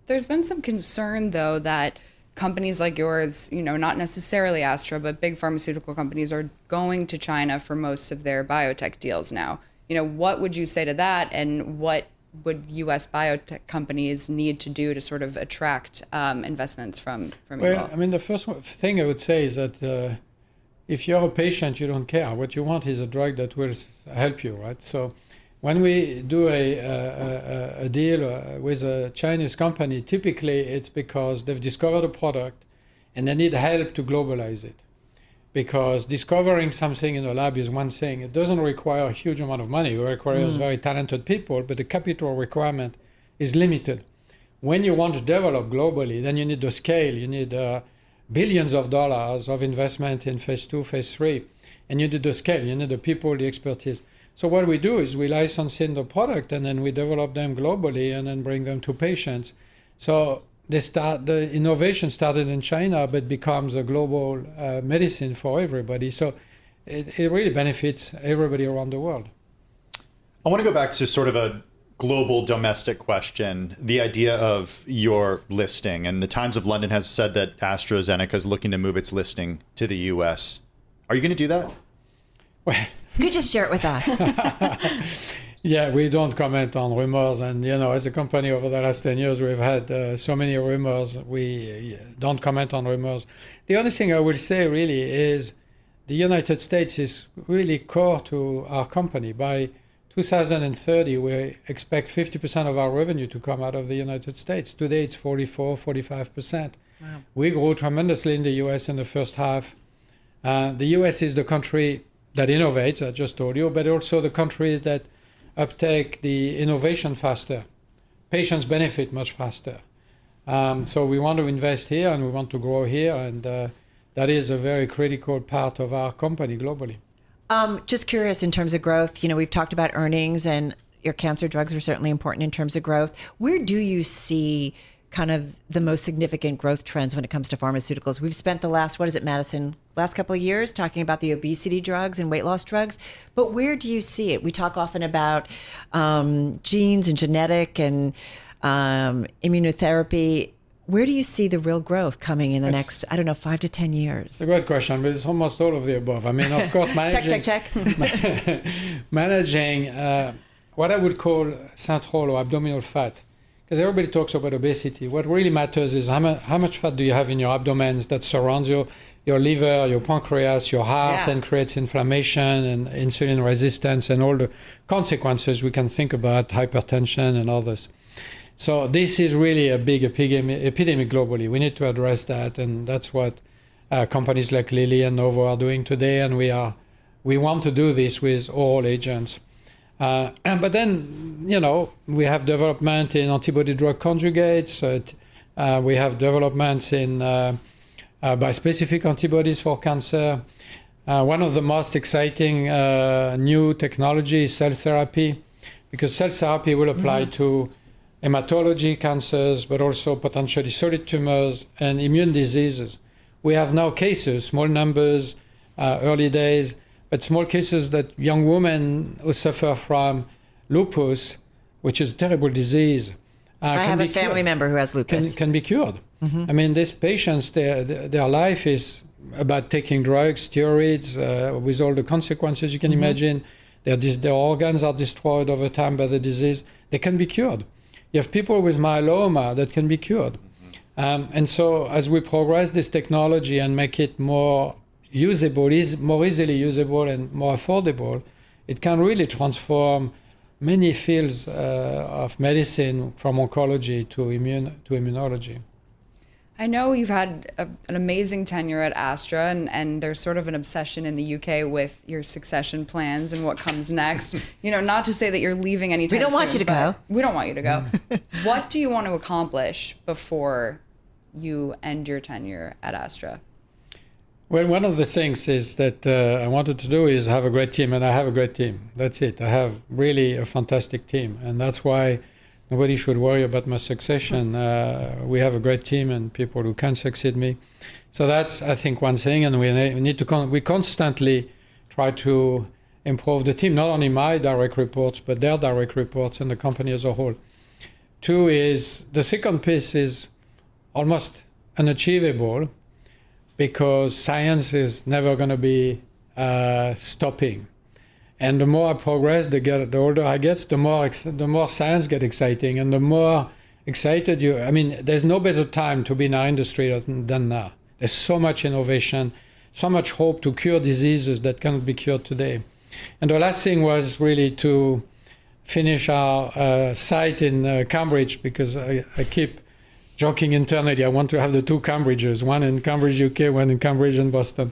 There's been some concern, though, that companies like yours, not necessarily Astra, but big pharmaceutical companies are going to China for most of their biotech deals now. What would you say to that, and what would U.S. biotech companies need to do to sort of attract investments from you all? The first thing I would say is that if you're a patient, you don't care. What you want is a drug that will help you, right? So when we do a deal with a Chinese company, typically it's because they've discovered a product and they need help to globalize it. Because discovering something in a lab is one thing. It doesn't require a huge amount of money. It requires very talented people, but the capital requirement is limited. When you want to develop globally, then you need the scale. You need billions of dollars of investment in phase 2, phase 3. And you need the scale. You need the people, the expertise. So what we do is we license in the product, and then we develop them globally and then bring them to patients. So the innovation started in China, but becomes a global medicine for everybody. So it really benefits everybody around the world. I want to go back to sort of a global domestic question, the idea of your listing. And the Times of London has said that AstraZeneca is looking to move its listing to the US. Are you going to do that? Well, you could just share it with us. Yeah, we don't comment on rumors. And, as a company over the last 10 years, we've had so many rumors. We don't comment on rumors. The only thing I will say really is the United States is really core to our company. By 2030, we expect 50% of our revenue to come out of the United States. Today, it's 45%. Wow. We grew tremendously in the US in the first half. The US is the country that innovates, I just told you, but also the country that uptake the innovation faster. Patients benefit much faster. So we want to invest here and we want to grow here, and that is a very critical part of our company globally. Just curious in terms of growth, we've talked about earnings, and your cancer drugs are certainly important in terms of growth. Where do you see kind of the most significant growth trends when it comes to pharmaceuticals? We've spent the last, what is it, Madison, last couple of years talking about the obesity drugs and weight loss drugs. But where do you see it? We talk often about genes and genetic and immunotherapy. Where do you see the real growth coming in the next, 5 to 10 years? It's a great question, but it's almost all of the above. I mean, of course, managing, check. managing what I would call central or abdominal fat, because everybody talks about obesity. What really matters is how much fat do you have in your abdomens that surrounds your liver, your pancreas, your heart, and creates inflammation and insulin resistance and all the consequences we can think about, hypertension and others. So this is really a big epidemic globally. We need to address that, and that's what companies like Lilly and Novo are doing today, and we want to do this with oral agents. But then, we have development in antibody-drug conjugates. We have developments in bispecific antibodies for cancer. One of the most exciting new technology is cell therapy, because cell therapy will apply to hematology cancers, but also potentially solid tumors and immune diseases. We have now cases, small numbers, early days, but small cases that young women who suffer from lupus, which is a terrible disease, I have a family member who has lupus. Can be cured. I mean, these patients, their life is about taking drugs, steroids, with all the consequences you can imagine. Their organs are destroyed over time by the disease. They can be cured. You have people with myeloma that can be cured. And so as we progress this technology and make it more usable, more easily usable and more affordable, it can really transform many fields of medicine, from oncology to immunology. I know you've had an amazing tenure at Astra, and there's sort of an obsession in the UK with your succession plans and what comes next. Not to say that you're leaving anytime soon. We don't want you to go. We don't want you to go. What do you want to accomplish before you end your tenure at Astra? Well, one of the things is that I wanted to do is have a great team, and I have a great team. That's it. I have really a fantastic team, and that's why nobody should worry about my succession. We have a great team and people who can succeed me. So that's, I think, one thing, and we constantly try to improve the team, not only my direct reports, but their direct reports and the company as a whole. Two is, the second piece is almost unachievable, because science is never going to be stopping. And the more I progress, the older I get, the more science gets exciting, and the more excited there's no better time to be in our industry than now. There's so much innovation, so much hope to cure diseases that cannot be cured today. And the last thing was really to finish our site in Cambridge, because I keep joking internally, I want to have the two Cambridges, one in Cambridge, UK, one in Cambridge and Boston.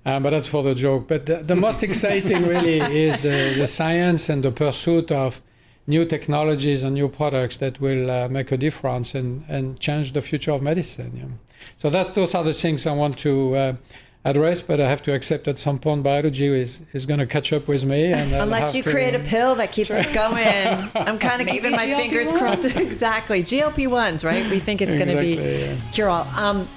But that's for the joke. But the most exciting really is the science and the pursuit of new technologies and new products that will make a difference and change the future of medicine. So those are the things I want to address, but I have to accept at some point biology is going to catch up with me. And unless you create a pill that keeps us going. I'm kind of keeping my fingers crossed. Exactly. GLP-1s, right? We think it's going to be cure-all.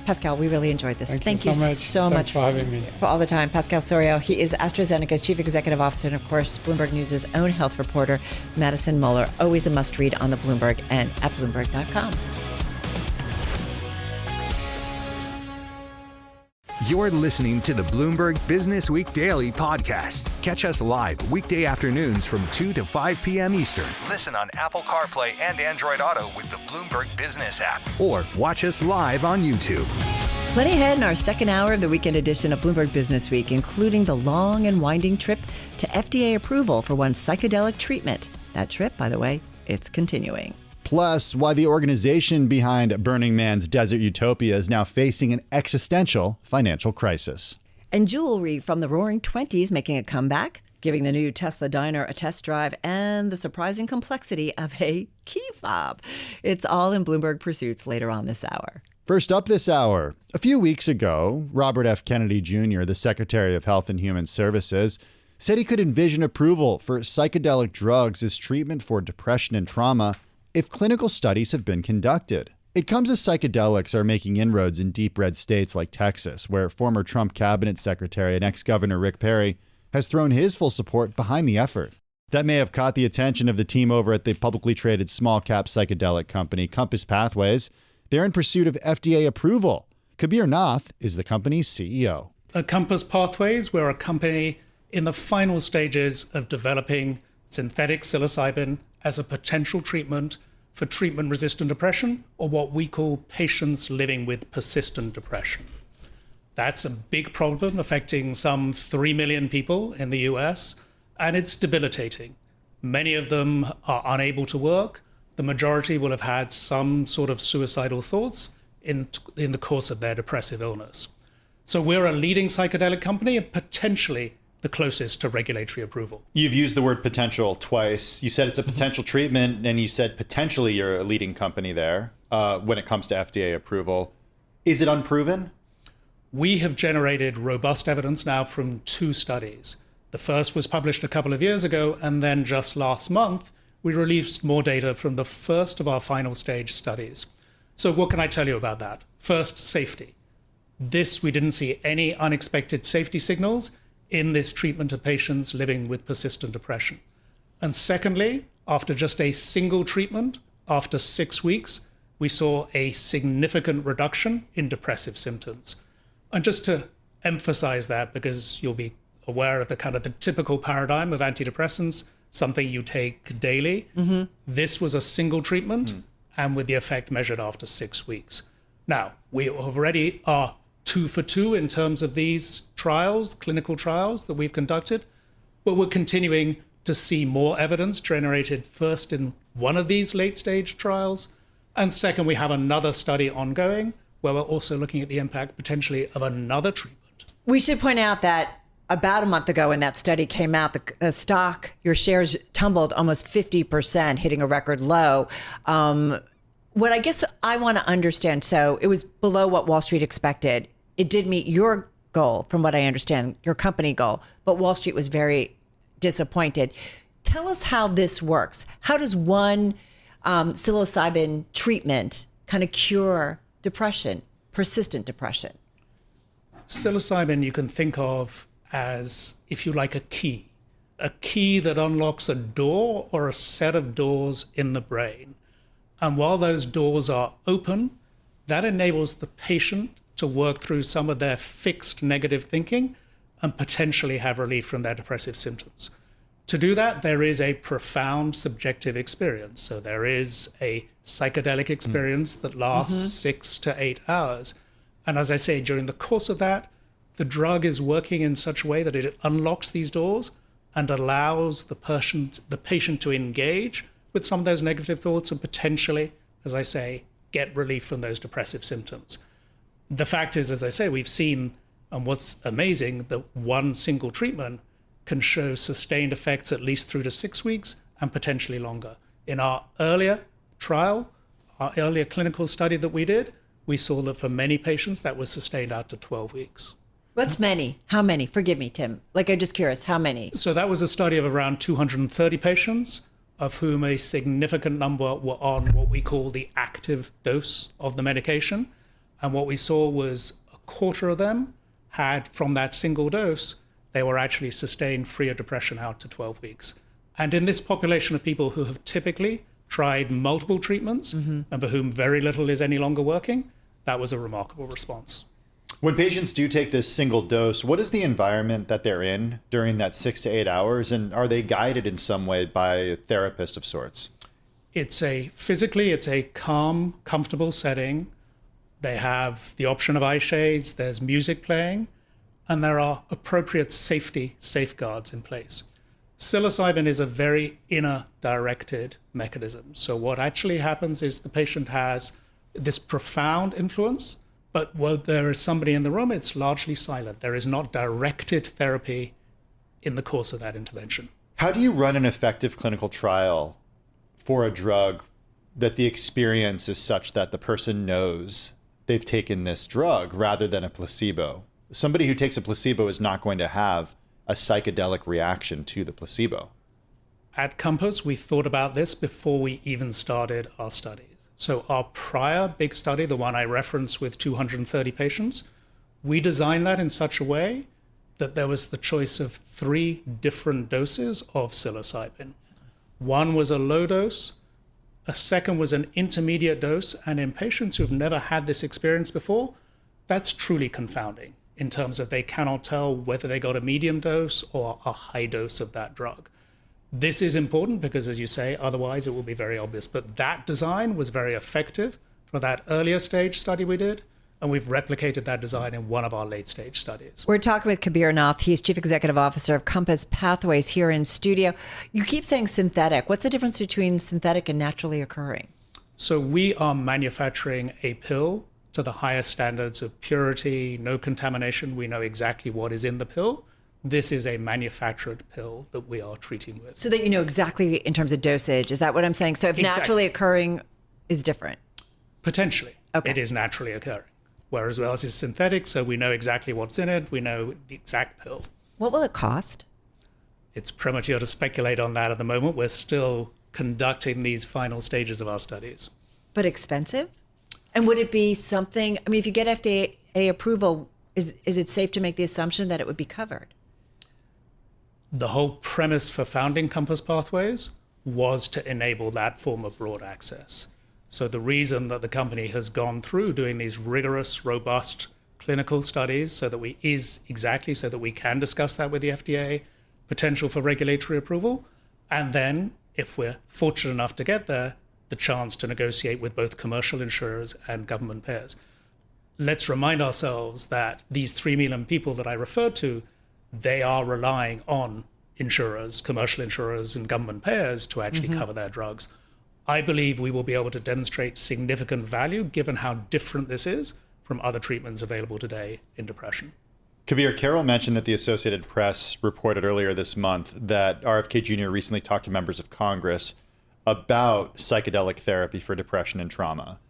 Pascal, we really enjoyed this. Thank you so much for having me. For all the time. Pascal Soriot, he is AstraZeneca's Chief Executive Officer, and of course, Bloomberg News' own health reporter, Madison Muller. Always a must-read on the Bloomberg and at Bloomberg.com. You're listening to the Bloomberg Businessweek Daily podcast. Catch us live weekday afternoons from 2 to 5 p.m. Eastern. Listen on Apple CarPlay and Android Auto with the Bloomberg Business App. Or watch us live on YouTube. Plenty ahead in our second hour of the weekend edition of Bloomberg Businessweek, including the long and winding trip to FDA approval for one psychedelic treatment. That trip, by the way, it's continuing. Plus, why the organization behind Burning Man's desert utopia is now facing an existential financial crisis. And jewelry from the Roaring '20s making a comeback, giving the new Tesla diner a test drive, and the surprising complexity of a key fob. It's all in Bloomberg Pursuits later on this hour. First up this hour, a few weeks ago, Robert F. Kennedy Jr., the Secretary of Health and Human Services, said he could envision approval for psychedelic drugs as treatment for depression and trauma if clinical studies have been conducted. It comes as psychedelics are making inroads in deep red states like Texas, where former Trump cabinet secretary and ex-governor Rick Perry has thrown his full support behind the effort. That may have caught the attention of the team over at the publicly traded small-cap psychedelic company Compass Pathways. They're in pursuit of FDA approval. Kabir Nath is the company's CEO. At Compass Pathways, we're a company in the final stages of developing synthetic psilocybin as a potential treatment for treatment-resistant depression, or what we call patients living with persistent depression. That's a big problem affecting some 3 million people in the US, and it's debilitating. Many of them are unable to work. The majority will have had some sort of suicidal thoughts in the course of their depressive illness. So we're a leading psychedelic company and potentially the closest to regulatory approval. You've used the word potential twice. You said it's a potential treatment, and you said potentially you're a leading company there when it comes to FDA approval. Is it unproven? We have generated robust evidence now from 2 studies. The first was published a couple of years ago, and then just last month, we released more data from the first of our final stage studies. So what can I tell you about that? First, safety. We didn't see any unexpected safety signals in this treatment of patients living with persistent depression. And secondly, after just a single treatment, after 6 weeks, we saw a significant reduction in depressive symptoms. And just to emphasize that, because you'll be aware of the typical paradigm of antidepressants, something you take daily. This was a single treatment and with the effect measured after 6 weeks. Now, we already are 2 for 2 in terms of these trials, clinical trials that we've conducted, but we're continuing to see more evidence generated first in one of these late stage trials. And second, we have another study ongoing where we're also looking at the impact potentially of another treatment. We should point out that about a month ago when that study came out, the stock, your shares tumbled almost 50%, hitting a record low. What I guess I want to understand, so it was below what Wall Street expected. It did meet your goal, from what I understand, your company goal, but Wall Street was very disappointed. Tell us how this works. How does one psilocybin treatment kind of cure depression, persistent depression? Psilocybin you can think of as, if you like, a key that unlocks a door or a set of doors in the brain. And while those doors are open, that enables the patient to work through some of their fixed negative thinking and potentially have relief from their depressive symptoms. To do that, there is a profound subjective experience. So there is a psychedelic experience that lasts 6 to 8 hours. And as I say, during the course of that, the drug is working in such a way that it unlocks these doors and allows the patient to engage with some of those negative thoughts and potentially, as I say, get relief from those depressive symptoms. The fact is, as I say, we've seen, and what's amazing, that one single treatment can show sustained effects at least 3 to 6 weeks and potentially longer. In our earlier trial, our earlier clinical study that we did, we saw that for many patients that was sustained out to 12 weeks. What's many? How many? Forgive me, Tim. I'm just curious, how many? So that was a study of around 230 patients, of whom a significant number were on what we call the active dose of the medication. And what we saw was a quarter of them had, from that single dose, they were actually sustained free of depression out to 12 weeks. And in this population of people who have typically tried multiple treatments and for whom very little is any longer working, that was a remarkable response. When patients do take this single dose, what is the environment that they're in during that 6 to 8 hours? And are they guided in some way by a therapist of sorts? Physically, it's a calm, comfortable setting. They have the option of eye shades, there's music playing, and there are appropriate safety safeguards in place. Psilocybin is a very inner-directed mechanism. So what actually happens is the patient has this profound influence, but while there is somebody in the room, it's largely silent. There is not directed therapy in the course of that intervention. How do you run an effective clinical trial for a drug that the experience is such that the person knows they've taken this drug rather than a placebo? Somebody who takes a placebo is not going to have a psychedelic reaction to the placebo. At Compass, we thought about this before we even started our studies. So our prior big study, the one I referenced with 230 patients, we designed that in such a way that there was the choice of 3 different doses of psilocybin. One was a low dose, a second was an intermediate dose, and in patients who've never had this experience before, that's truly confounding in terms of they cannot tell whether they got a medium dose or a high dose of that drug. This is important because, as you say, otherwise it will be very obvious. But that design was very effective for that earlier stage study we did, and we've replicated that design in one of our late stage studies. We're talking with Kabir Nath. He's Chief Executive Officer of Compass Pathways here in studio. You keep saying synthetic. What's the difference between synthetic and naturally occurring? So we are manufacturing a pill to the highest standards of purity, no contamination. We know exactly what is in the pill. This is a manufactured pill that we are treating with. So that you know exactly in terms of dosage. Is that what I'm saying? So if naturally occurring is different? Potentially. Okay. It is naturally occurring. Whereas else is synthetic, so we know exactly what's in it. We know the exact pill. What will it cost? It's premature to speculate on that at the moment. We're still conducting these final stages of our studies. But expensive? And would it be something, I mean, if you get FDA approval, is it safe to make the assumption that it would be covered? The whole premise for founding Compass Pathways was to enable that form of broad access. So the reason that the company has gone through doing these rigorous, robust clinical studies so that we can discuss that with the FDA, potential for regulatory approval, and then, if we're fortunate enough to get there, the chance to negotiate with both commercial insurers and government payers. Let's remind ourselves that these 3 million people that I referred to, they are relying on insurers, commercial insurers and government payers to actually cover their drugs. I believe we will be able to demonstrate significant value given how different this is from other treatments available today in depression. Kabir, Carol mentioned that the Associated Press reported earlier this month that RFK Jr. recently talked to members of Congress about psychedelic therapy for depression and trauma.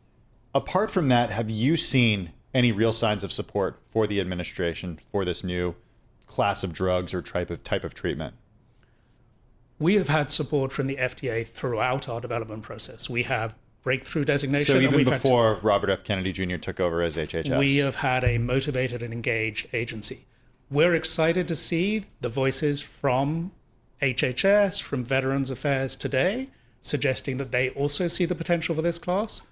Apart from that, have you seen any real signs of support for the administration for this new class of drugs or type of treatment? We have had support from the FDA throughout our development process. We have breakthrough designation. So even before Robert F. Kennedy Jr. took over as HHS? We have had a motivated and engaged agency. We're excited to see the voices from HHS, from Veterans Affairs today, suggesting that they also see the potential for this class.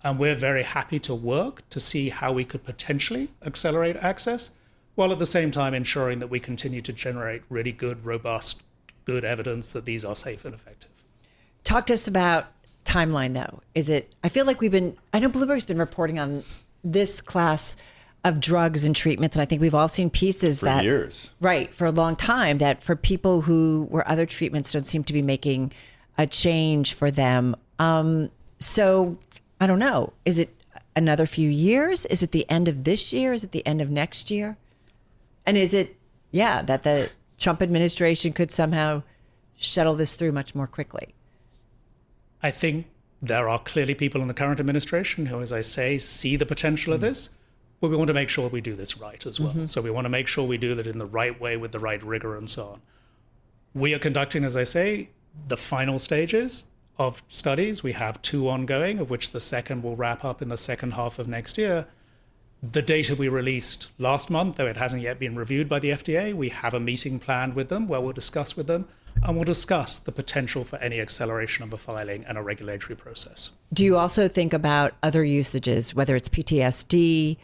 And we're very happy to work to see how we could potentially accelerate access, while at the same time ensuring that we continue to generate really good, robust, good evidence that these are safe and effective. Talk to us about timeline, though. I feel like I know Bloomberg's been reporting on this class of drugs and treatments, and I think we've all seen pieces for years. Right, for a long time, that for people where other treatments don't seem to be making a change for them. So I don't know. Is it another few years? Is it the end of this year? Is it the end of next year? And is it, that the Trump administration could somehow shuttle this through much more quickly? I think there are clearly people in the current administration who, as I say, see the potential of this, but we want to make sure we do this right as well. So we want to make sure we do that in the right way with the right rigor and so on. We are conducting, as I say, the final stages of studies. We have 2 ongoing, of which the second will wrap up in the second half of next year. The data we released last month, though it hasn't yet been reviewed by the FDA, we have a meeting planned with them where we'll discuss with them, and we'll discuss the potential for any acceleration of a filing and a regulatory process. Do you also think about other usages, whether it's PTSD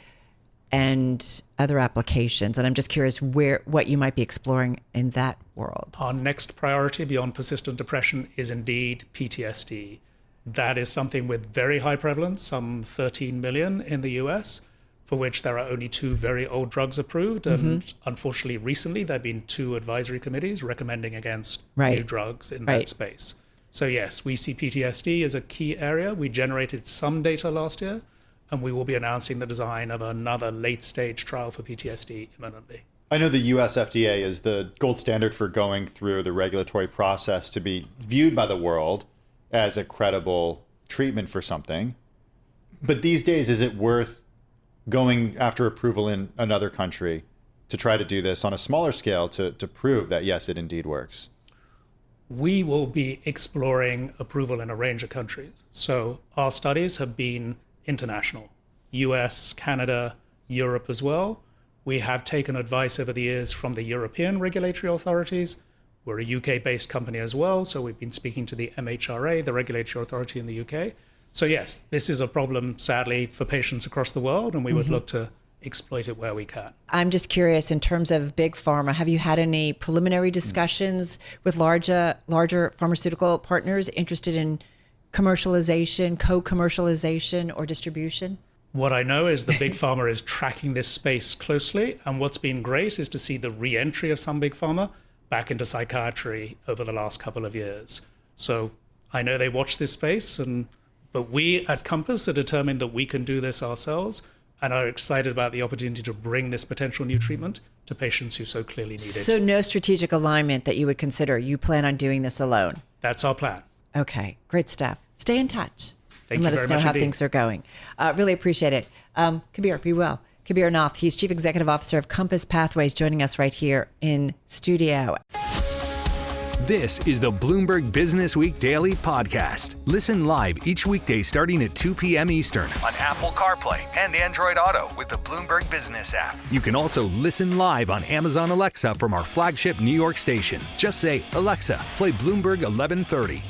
and other applications? And I'm just curious what you might be exploring in that world. Our next priority beyond persistent depression is indeed PTSD. That is something with very high prevalence, some 13 million in the US, for which there are only 2 very old drugs approved. And unfortunately, recently, there have been 2 advisory committees recommending against new drugs in that space. So yes, we see PTSD as a key area. We generated some data last year, and we will be announcing the design of another late-stage trial for PTSD imminently. I know the US FDA is the gold standard for going through the regulatory process to be viewed by the world as a credible treatment for something. But these days, is it worth going after approval in another country to try to do this on a smaller scale to prove that, yes, it indeed works? we will be exploring approval in a range of countries. So our studies have been international, US, Canada, Europe as well. We have taken advice over the years from the European regulatory authorities. We're a UK-based company as well, so we've been speaking to the MHRA, the regulatory authority in the UK. So yes, this is a problem, sadly, for patients across the world, and we would look to exploit it where we can. I'm just curious, in terms of big pharma, have you had any preliminary discussions with larger pharmaceutical partners interested in commercialization, co-commercialization, or distribution? What I know is the big pharma is tracking this space closely, and what's been great is to see the re-entry of some big pharma back into psychiatry over the last couple of years. So I know they watch this space, but we at Compass are determined that we can do this ourselves and are excited about the opportunity to bring this potential new treatment to patients who so clearly need it. So no strategic alignment that you would consider. You plan on doing this alone? That's our plan. Okay, great stuff. Stay in touch. Thank and you let us very know much how indeed. things are going. Really appreciate it. Kabir, be well. Kabir Nath, he's Chief Executive Officer of Compass Pathways, joining us right here in studio. This is the Bloomberg Businessweek Daily podcast. Listen live each weekday starting at 2 p.m. Eastern on Apple CarPlay and Android Auto with the Bloomberg Business App. You can also listen live on Amazon Alexa from our flagship New York station. Just say, Alexa, play Bloomberg 1130.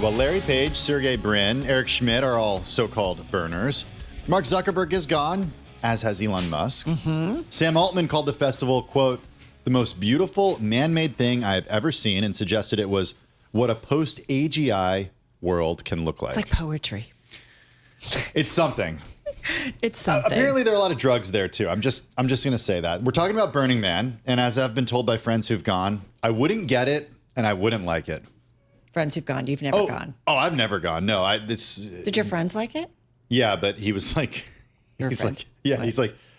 Well, Larry Page, Sergey Brin, Eric Schmidt are all so-called burners. Mark Zuckerberg is gone, as has Elon Musk. Sam Altman called the festival, quote, the most beautiful man-made thing I have ever seen, and suggested it was what a post-AGI world can look like. It's like poetry. It's something. It's something. Apparently there are a lot of drugs there too. I'm just going to say that. We're talking about Burning Man, and as I've been told by friends who've gone, I wouldn't get it and I wouldn't like it. Friends who've gone, you've never gone. Oh, I've never gone. No, Did your friends like it? Yeah, but he was like, he's like,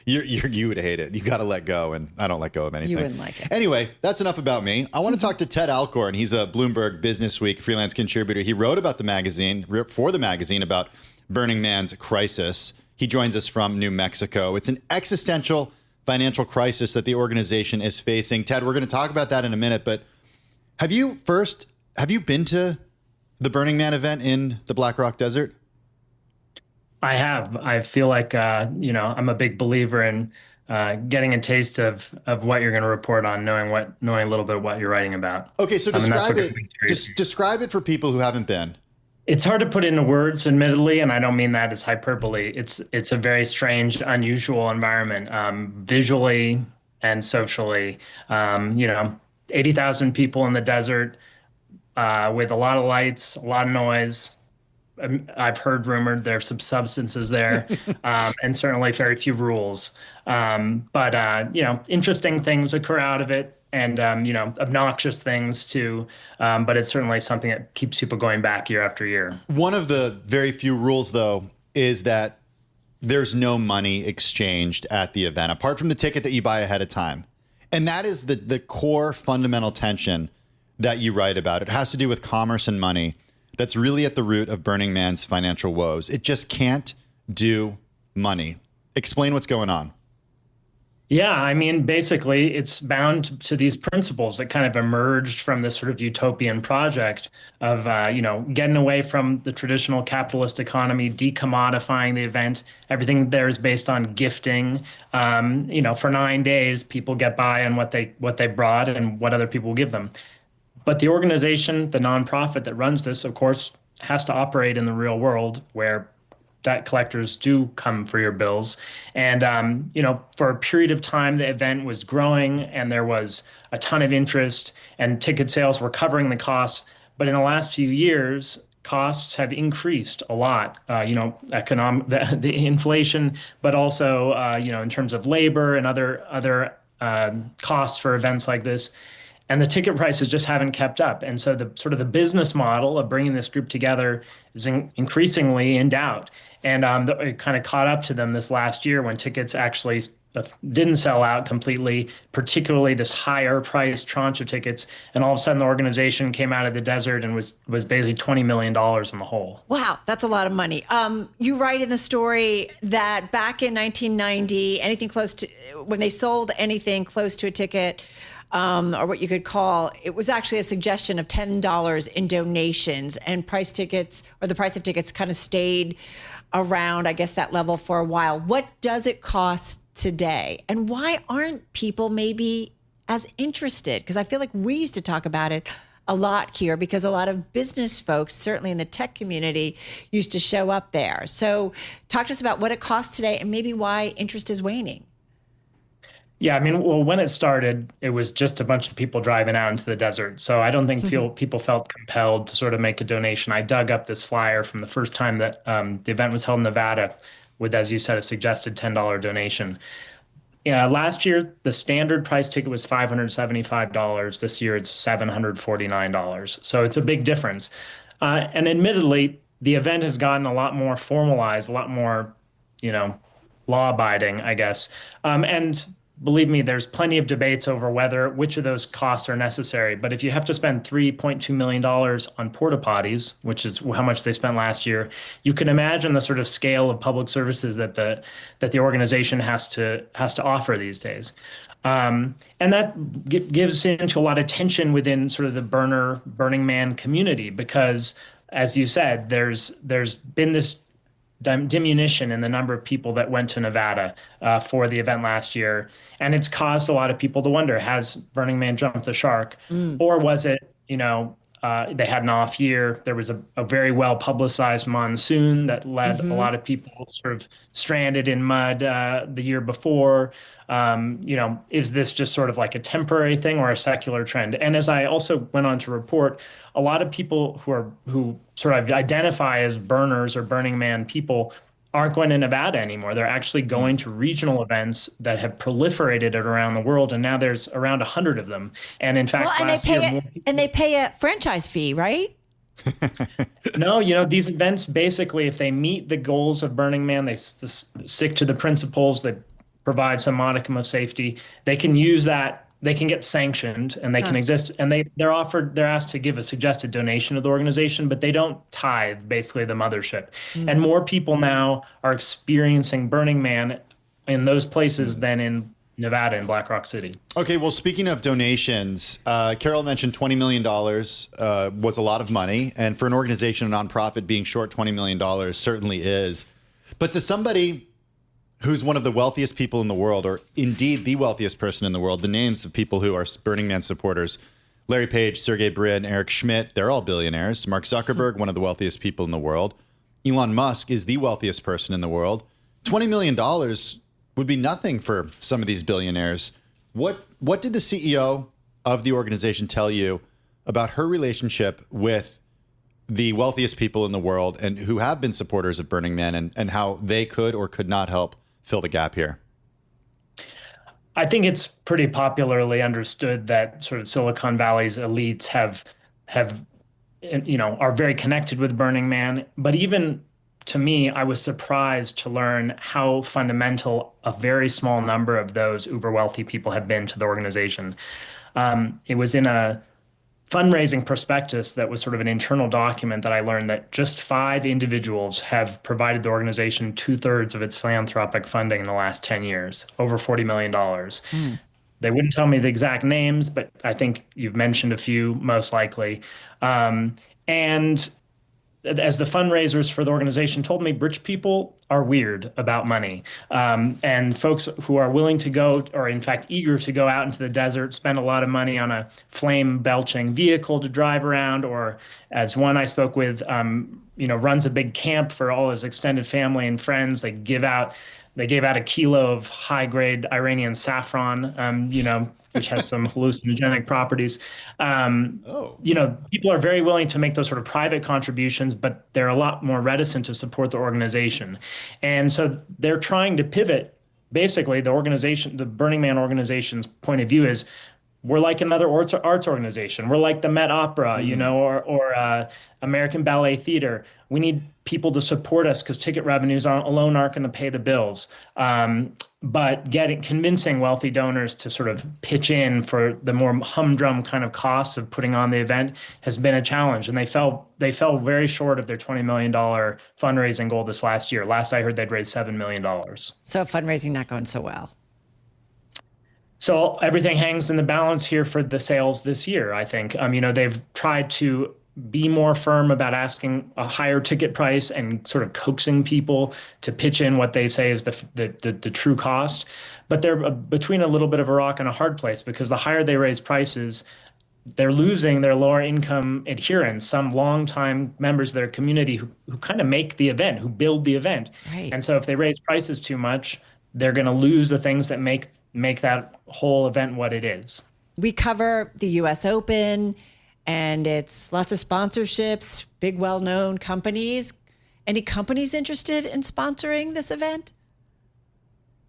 you would hate it. You got to let go, and I don't let go of anything. You wouldn't like it. Anyway, that's enough about me. I want to talk to Ted Alcorn. He's a Bloomberg Businessweek freelance contributor. He wrote about the magazine, about Burning Man's crisis. He joins us from New Mexico. It's an existential financial crisis that the organization is facing. Ted, we're going to talk about that in a minute, but have you been to the Burning Man event in the Black Rock Desert? I have. I feel like, I'm a big believer in getting a taste of what you're going to report on, knowing a little bit of what you're writing about. Okay, so describe it. Describe it for people who haven't been. It's hard to put into words, admittedly, and I don't mean that as hyperbole. It's a very strange, unusual environment, visually and socially. 80,000 people in the desert with a lot of lights, a lot of noise. I've heard rumored there's some substances there, and certainly very few rules. But interesting things occur out of it, and obnoxious things too. But it's certainly something that keeps people going back year after year. One of the very few rules, though, is that there's no money exchanged at the event, apart from the ticket that you buy ahead of time. And that is the core fundamental tension that you write about. It has to do with commerce and money. That's really at the root of Burning Man's financial woes. It just can't do money. Explain what's going on. Yeah, I mean, basically, it's bound to these principles that kind of emerged from this sort of utopian project of, getting away from the traditional capitalist economy, decommodifying the event. Everything there is based on gifting. For 9 days, people get by on what they brought and what other people will give them. But the organization, the nonprofit that runs this, of course, has to operate in the real world where debt collectors do come for your bills. And, for a period of time, the event was growing and there was a ton of interest and ticket sales were covering the costs. But in the last few years, costs have increased a lot, the inflation, but also, in terms of labor and other costs for events like this. And the ticket prices just haven't kept up. And so the business model of bringing this group together is increasingly in doubt. And it kind of caught up to them this last year when tickets actually didn't sell out completely, particularly this higher priced tranche of tickets. And all of a sudden the organization came out of the desert and was basically $20 million in the hole. Wow, that's a lot of money. You write in the story that back in 1990, when they sold anything close to a ticket, or what you could call, it was actually a suggestion of $10 in donations, and price tickets, or the price of tickets, kind of stayed around, I guess, that level for a while. What does it cost today? And why aren't people maybe as interested? Because I feel like we used to talk about it a lot here because a lot of business folks, certainly in the tech community, used to show up there. So talk to us about what it costs today and maybe why interest is waning. Yeah, I mean, well, when it started, it was just a bunch of people driving out into the desert. So I don't think people felt compelled to sort of make a donation. I dug up this flyer from the first time that the event was held in Nevada with, as you said, a suggested $10 donation. Last year, the standard price ticket was $575. This year, it's $749. So it's a big difference. And admittedly, the event has gotten a lot more formalized, a lot more, law-abiding, I guess. And believe me, there's plenty of debates over which of those costs are necessary. But if you have to spend $3.2 million on porta potties, which is how much they spent last year, you can imagine the sort of scale of public services that the organization has to offer these days. And that gives into a lot of tension within sort of the Burning Man community, because, as you said, there's been this diminution in the number of people that went to Nevada for the event last year. And it's caused a lot of people to wonder, has Burning Man jumped the shark? Or was it, they had an off year. There was a very well publicized monsoon that led a lot of people sort of stranded in mud the year before. Is this just sort of like a temporary thing or a secular trend? And as I also went on to report, a lot of people who sort of identify as burners or Burning Man people aren't going to Nevada anymore. They're actually going to regional events that have proliferated around the world, and now there's around 100 of them. And in fact, they pay a franchise fee, right? No, these events, basically, if they meet the goals of Burning Man, they stick to the principles that provide some modicum of safety. They can use that. They can get sanctioned, and they can exist, and they're asked to give a suggested donation to the organization, but they don't tithe, basically, the mothership. And more people now are experiencing Burning Man in those places than in Nevada and Black Rock City. Okay, well, speaking of donations, Carol mentioned $20 million was a lot of money, and for an organization, a nonprofit, being short $20 million certainly is. But to somebody who's one of the wealthiest people in the world, or indeed the wealthiest person in the world, the names of people who are Burning Man supporters: Larry Page, Sergey Brin, Eric Schmidt, they're all billionaires. Mark Zuckerberg, one of the wealthiest people in the world. Elon Musk is the wealthiest person in the world. $20 million would be nothing for some of these billionaires. What did the CEO of the organization tell you about her relationship with the wealthiest people in the world and who have been supporters of Burning Man, and how they could or could not help fill the gap here? I think it's pretty popularly understood that sort of Silicon Valley's elites are very connected with Burning Man. But even to me, I was surprised to learn how fundamental a very small number of those uber wealthy people have been to the organization. It was in a fundraising prospectus that was sort of an internal document that I learned that just 5 individuals have provided the organization 2/3 of its philanthropic funding in the last 10 years, over $40 million. They wouldn't tell me the exact names, but I think you've mentioned a few, most likely. And as the fundraisers for the organization told me, rich people are weird about money. And folks who are willing to go, or in fact eager to go out into the desert, spend a lot of money on a flame-belching vehicle to drive around, or as one I spoke with, runs a big camp for all his extended family and friends. They gave out a kilo of high-grade Iranian saffron, which has some hallucinogenic properties. People are very willing to make those sort of private contributions, but they're a lot more reticent to support the organization. And so they're trying to pivot. Basically, the Burning Man organization's point of view is, we're like another arts organization. We're like the Met Opera, or American Ballet Theater. We need people to support us because ticket revenues alone aren't going to pay the bills. But convincing wealthy donors to sort of pitch in for the more humdrum kind of costs of putting on the event has been a challenge. And they fell very short of their $20 million fundraising goal this last year. Last I heard, they'd raised $7 million. So fundraising not going so well. So everything hangs in the balance here for the sales this year, I think. They've tried to be more firm about asking a higher ticket price and sort of coaxing people to pitch in what they say is the true cost. But they're between a little bit of a rock and a hard place, because the higher they raise prices, they're losing their lower income adherents, some longtime members of their community who kind of make the event, who build the event. Right. And so if they raise prices too much, they're going to lose the things that make that whole event what it is. We cover the U.S. Open, and it's lots of sponsorships, big, well-known companies. Any companies interested in sponsoring this event?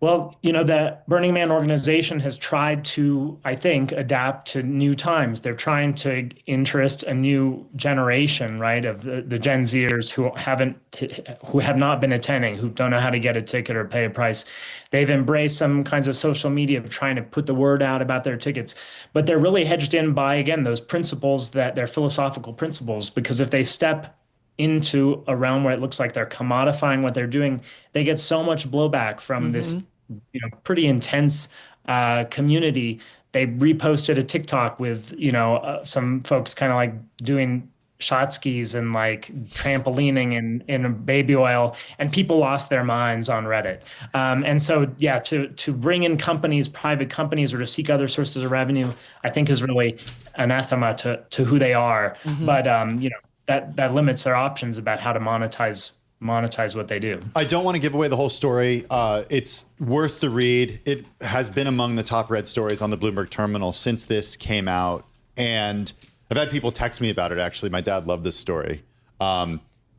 Well, the Burning Man organization has tried to, I think, adapt to new times. They're trying to interest a new generation, right, of the Gen Zers who have not been attending, who don't know how to get a ticket or pay a price. They've embraced some kinds of social media of trying to put the word out about their tickets, but they're really hedged in by, again, those principles, that they're philosophical principles, because if they step into a realm where it looks like they're commodifying what they're doing, they get so much blowback from this pretty intense community. They reposted a TikTok with some folks kind of like doing shot skis and like trampolining in baby oil, and people lost their minds on Reddit. And so to bring in companies, private companies, or to seek other sources of revenue, I think is really anathema to who they are. But that limits their options about how to monetize what they do. I don't want to give away the whole story. It's worth the read. It has been among the top read stories on the Bloomberg terminal since this came out. And I've had people text me about it, actually. My dad loved this story.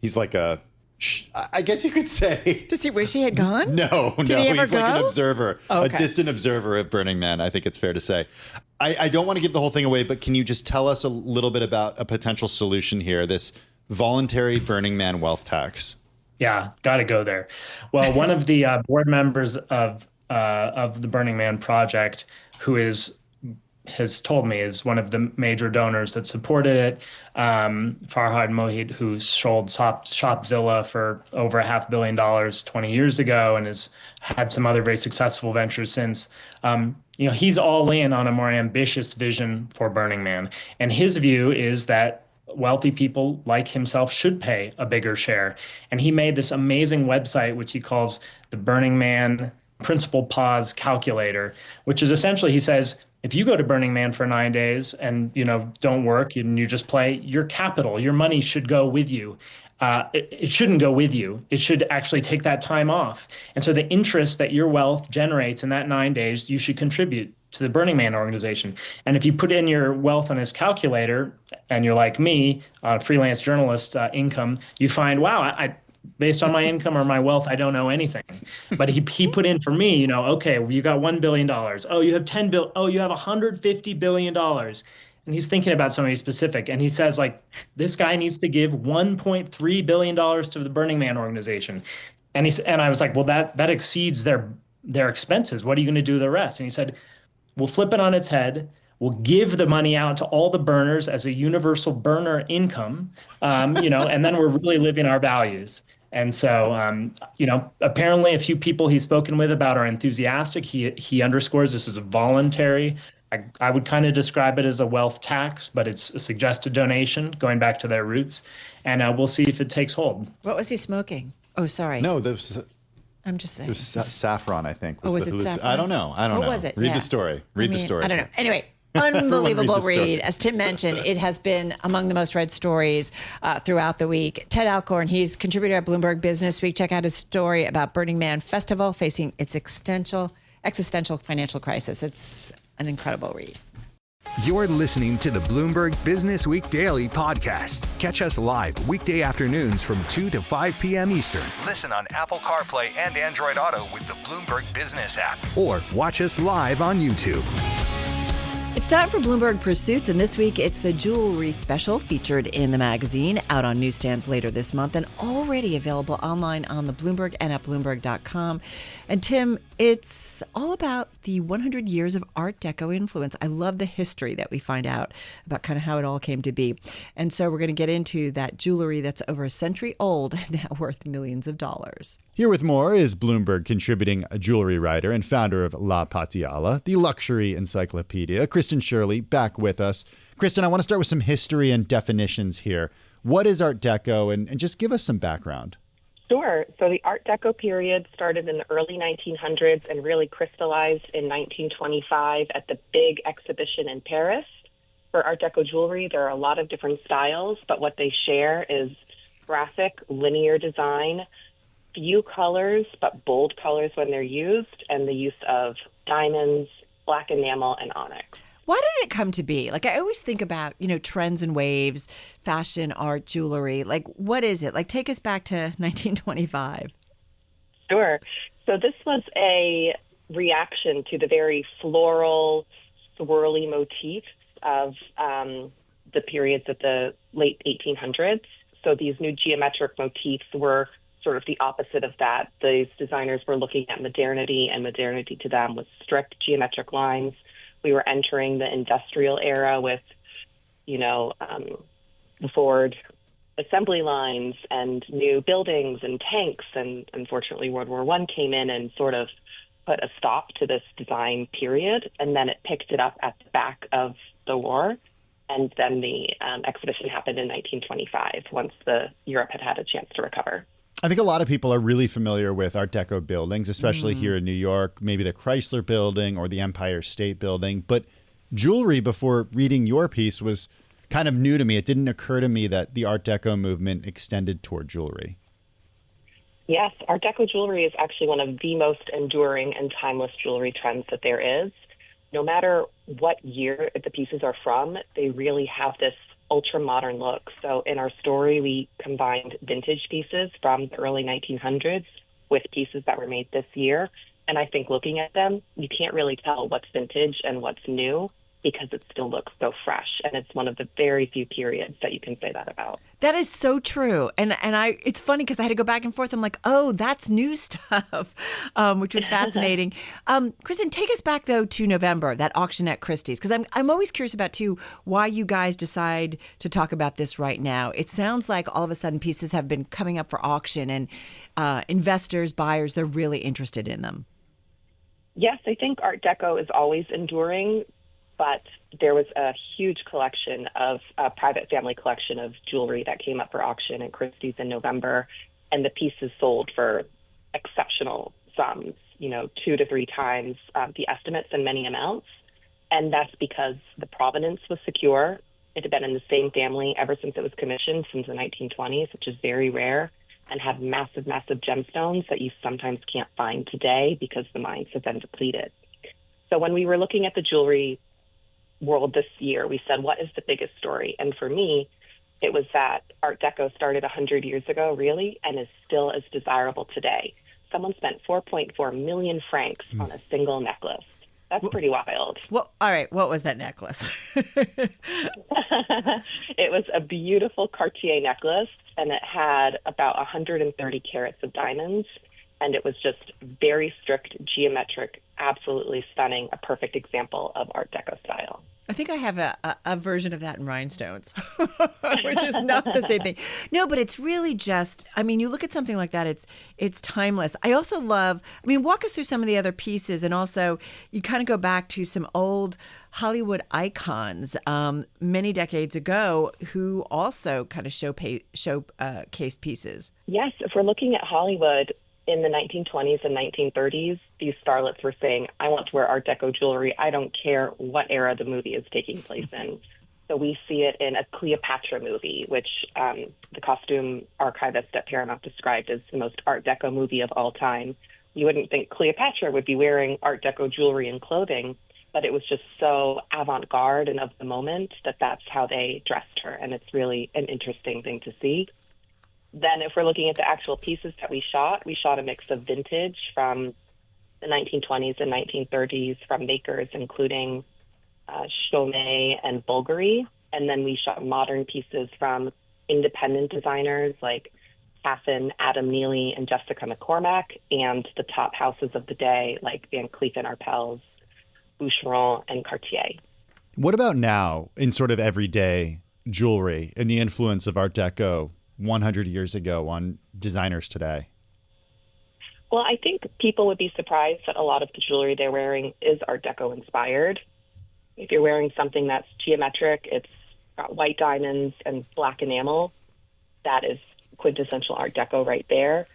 He's like I guess you could say. Does he wish he had gone? No. Did he ever He's go? like an observer, Oh, okay. A distant observer of Burning Man, I think it's fair to say. I don't want to give the whole thing away, but can you just tell us a little bit about a potential solution here, this voluntary Burning Man wealth tax? Yeah, got to go there. Well, one of the board members of the Burning Man project, who has told me is one of the major donors that supported it, Farhad Mohit, who sold Shopzilla for over $500 million 20 years ago and has had some other very successful ventures since. He's all in on a more ambitious vision for Burning Man. And his view is that wealthy people like himself should pay a bigger share. And he made this amazing website, which he calls the Burning Man Principal Pause Calculator, which is essentially, he says, if you go to Burning Man for 9 days and don't work and you just play, your capital, your money should go with you. It shouldn't go with you. It should actually take that time off. And so the interest that your wealth generates in that 9 days, you should contribute to the Burning Man organization. And if you put in your wealth on his calculator and you're like me, freelance journalist income, you find, wow, I based on my income or my wealth, I don't know anything. But he put in for me, okay, you got $1 billion. Oh, you have $10 billion. Oh, you have $150 billion. And he's thinking about somebody specific. And he says, this guy needs to give $1.3 billion to the Burning Man organization. And I was like, well, that exceeds their expenses. What are you going to do with the rest? And he said, we'll flip it on its head. We'll give the money out to all the burners as a universal burner income, and then we're really living our values. And so, apparently a few people he's spoken with about are enthusiastic. He underscores this is a voluntary. I would kind of describe it as a wealth tax, but it's a suggested donation going back to their roots. And we'll see if it takes hold. What was he smoking? Oh, sorry. No, I'm just saying. It was saffron, I think. Was it saffron? I don't know. What was it? Read the story. Read the story. I don't know. Anyway, unbelievable read. As Tim mentioned, it has been among the most read stories throughout the week. Ted Alcorn, he's contributor at Bloomberg Businessweek. Check out his story about Burning Man Festival facing its existential financial crisis. It's an incredible read. You're listening to the Bloomberg Businessweek Daily podcast. Catch us live weekday afternoons from 2 to 5 p.m. Eastern. Listen on Apple CarPlay and Android Auto with the Bloomberg Business App. Or watch us live on YouTube. It's time for Bloomberg Pursuits, and this week it's the jewelry special featured in the magazine, out on newsstands later this month and already available online on the Bloomberg and at Bloomberg.com. And Tim, It's all about the 100 years of Art Deco influence. I love the history that we find out about kind of how it all came to be. And so we're going to get into that jewelry that's over a century old and now worth millions of dollars. Here with more is Bloomberg contributing jewelry writer and founder of La Patiala, the luxury encyclopedia. Kristen Shirley back with us. Kristen, I want to start with some history and definitions here. What is Art Deco? And just give us some background. Sure. So the Art Deco period started in the early 1900s and really crystallized in 1925 at the big exhibition in Paris. For Art Deco jewelry, there are a lot of different styles, but what they share is graphic, linear design, few colors, but bold colors when they're used, and the use of diamonds, black enamel, and onyx. Why did it come to be? Like, I always think about, trends and waves, fashion, art, jewelry. Like, what is it? Like, take us back to 1925. Sure. So this was a reaction to the very floral, swirly motifs of the periods of the late 1800s. So these new geometric motifs were sort of the opposite of that. These designers were looking at modernity, and modernity to them was strict geometric lines. We were entering the industrial era with, the Ford assembly lines and new buildings and tanks. And unfortunately, World War I came in and sort of put a stop to this design period. And then it picked it up at the back of the war. And then the exhibition happened in 1925, once Europe had a chance to recover. I think a lot of people are really familiar with Art Deco buildings, especially here in New York, maybe the Chrysler Building or the Empire State Building. But jewelry, before reading your piece, was kind of new to me. It didn't occur to me that the Art Deco movement extended toward jewelry. Yes, Art Deco jewelry is actually one of the most enduring and timeless jewelry trends that there is. No matter what year the pieces are from, they really have this ultra-modern look. So in our story, we combined vintage pieces from the early 1900s with pieces that were made this year. And I think looking at them, you can't really tell what's vintage and what's new because it still looks so fresh. And it's one of the very few periods that you can say that about. That is so true. And it's funny because I had to go back and forth. I'm like, oh, that's new stuff, which was fascinating. Kristen, take us back, though, to November, that auction at Christie's, because I'm always curious about, too, why you guys decide to talk about this right now. It sounds like all of a sudden pieces have been coming up for auction and investors, buyers, they're really interested in them. Yes, I think Art Deco is always enduring. But there was a huge collection of a private family collection of jewelry that came up for auction at Christie's in November, and the pieces sold for exceptional sums, 2 to 3 times the estimates in many amounts. And that's because the provenance was secure. It had been in the same family ever since it was commissioned, since the 1920s, which is very rare, and had massive, massive gemstones that you sometimes can't find today because the mines have been depleted. So when we were looking at the jewelry world this year, we said, what is the biggest story? And for me, it was that Art Deco started 100 years ago, really, and is still as desirable today. Someone spent 4.4 million francs on a single necklace. That's pretty wild. Well, all right. What was that necklace? It was a beautiful Cartier necklace, and it had about 130 carats of diamonds. And it was just very strict, geometric, absolutely stunning, a perfect example of Art Deco style. I think I have a version of that in rhinestones, which is not the same thing. No, but it's really just, you look at something like that, it's timeless. I also love, walk us through some of the other pieces, and also you kind of go back to some old Hollywood icons many decades ago who also kind of showcase pieces. Yes, if we're looking at Hollywood, in the 1920s and 1930s, these starlets were saying, I want to wear Art Deco jewelry. I don't care what era the movie is taking place in. So we see it in a Cleopatra movie, which the costume archivist at Paramount described as the most Art Deco movie of all time. You wouldn't think Cleopatra would be wearing Art Deco jewelry and clothing, but it was just so avant-garde and of the moment that that's how they dressed her. And it's really an interesting thing to see. Then if we're looking at the actual pieces that we shot a mix of vintage from the 1920s and 1930s from makers, including Chaumet and Bulgari. And then we shot modern pieces from independent designers like Catherine, Adam Neely, and Jessica McCormack, and the top houses of the day like Van Cleef & Arpels, Boucheron, and Cartier. What about now in sort of everyday jewelry and the influence of Art Deco 100 years ago on designers today? Well, I think people would be surprised that a lot of the jewelry they're wearing is Art Deco inspired. If you're wearing something that's geometric, it's got white diamonds and black enamel, that is quintessential Art Deco right there.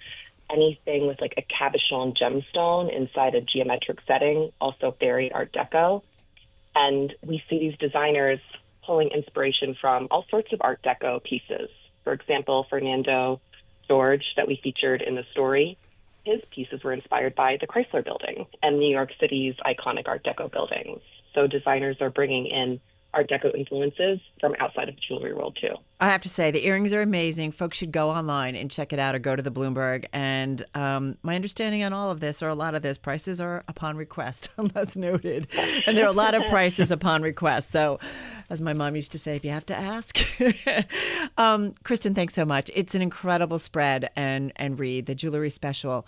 Anything with like a cabochon gemstone inside a geometric setting, also very Art Deco. And we see these designers pulling inspiration from all sorts of Art Deco pieces. For example, Fernando George, that we featured in the story, his pieces were inspired by the Chrysler Building and New York City's iconic Art Deco buildings. So designers are bringing in Art Deco influences from outside of the jewelry world, too. I have to say, the earrings are amazing. Folks should go online and check it out or go to the Bloomberg. And my understanding on all of this, or a lot of this, prices are upon request, unless noted. And there are a lot of prices upon request. So, as my mom used to say, if you have to ask. Kristen, thanks so much. It's an incredible spread and read, the jewelry special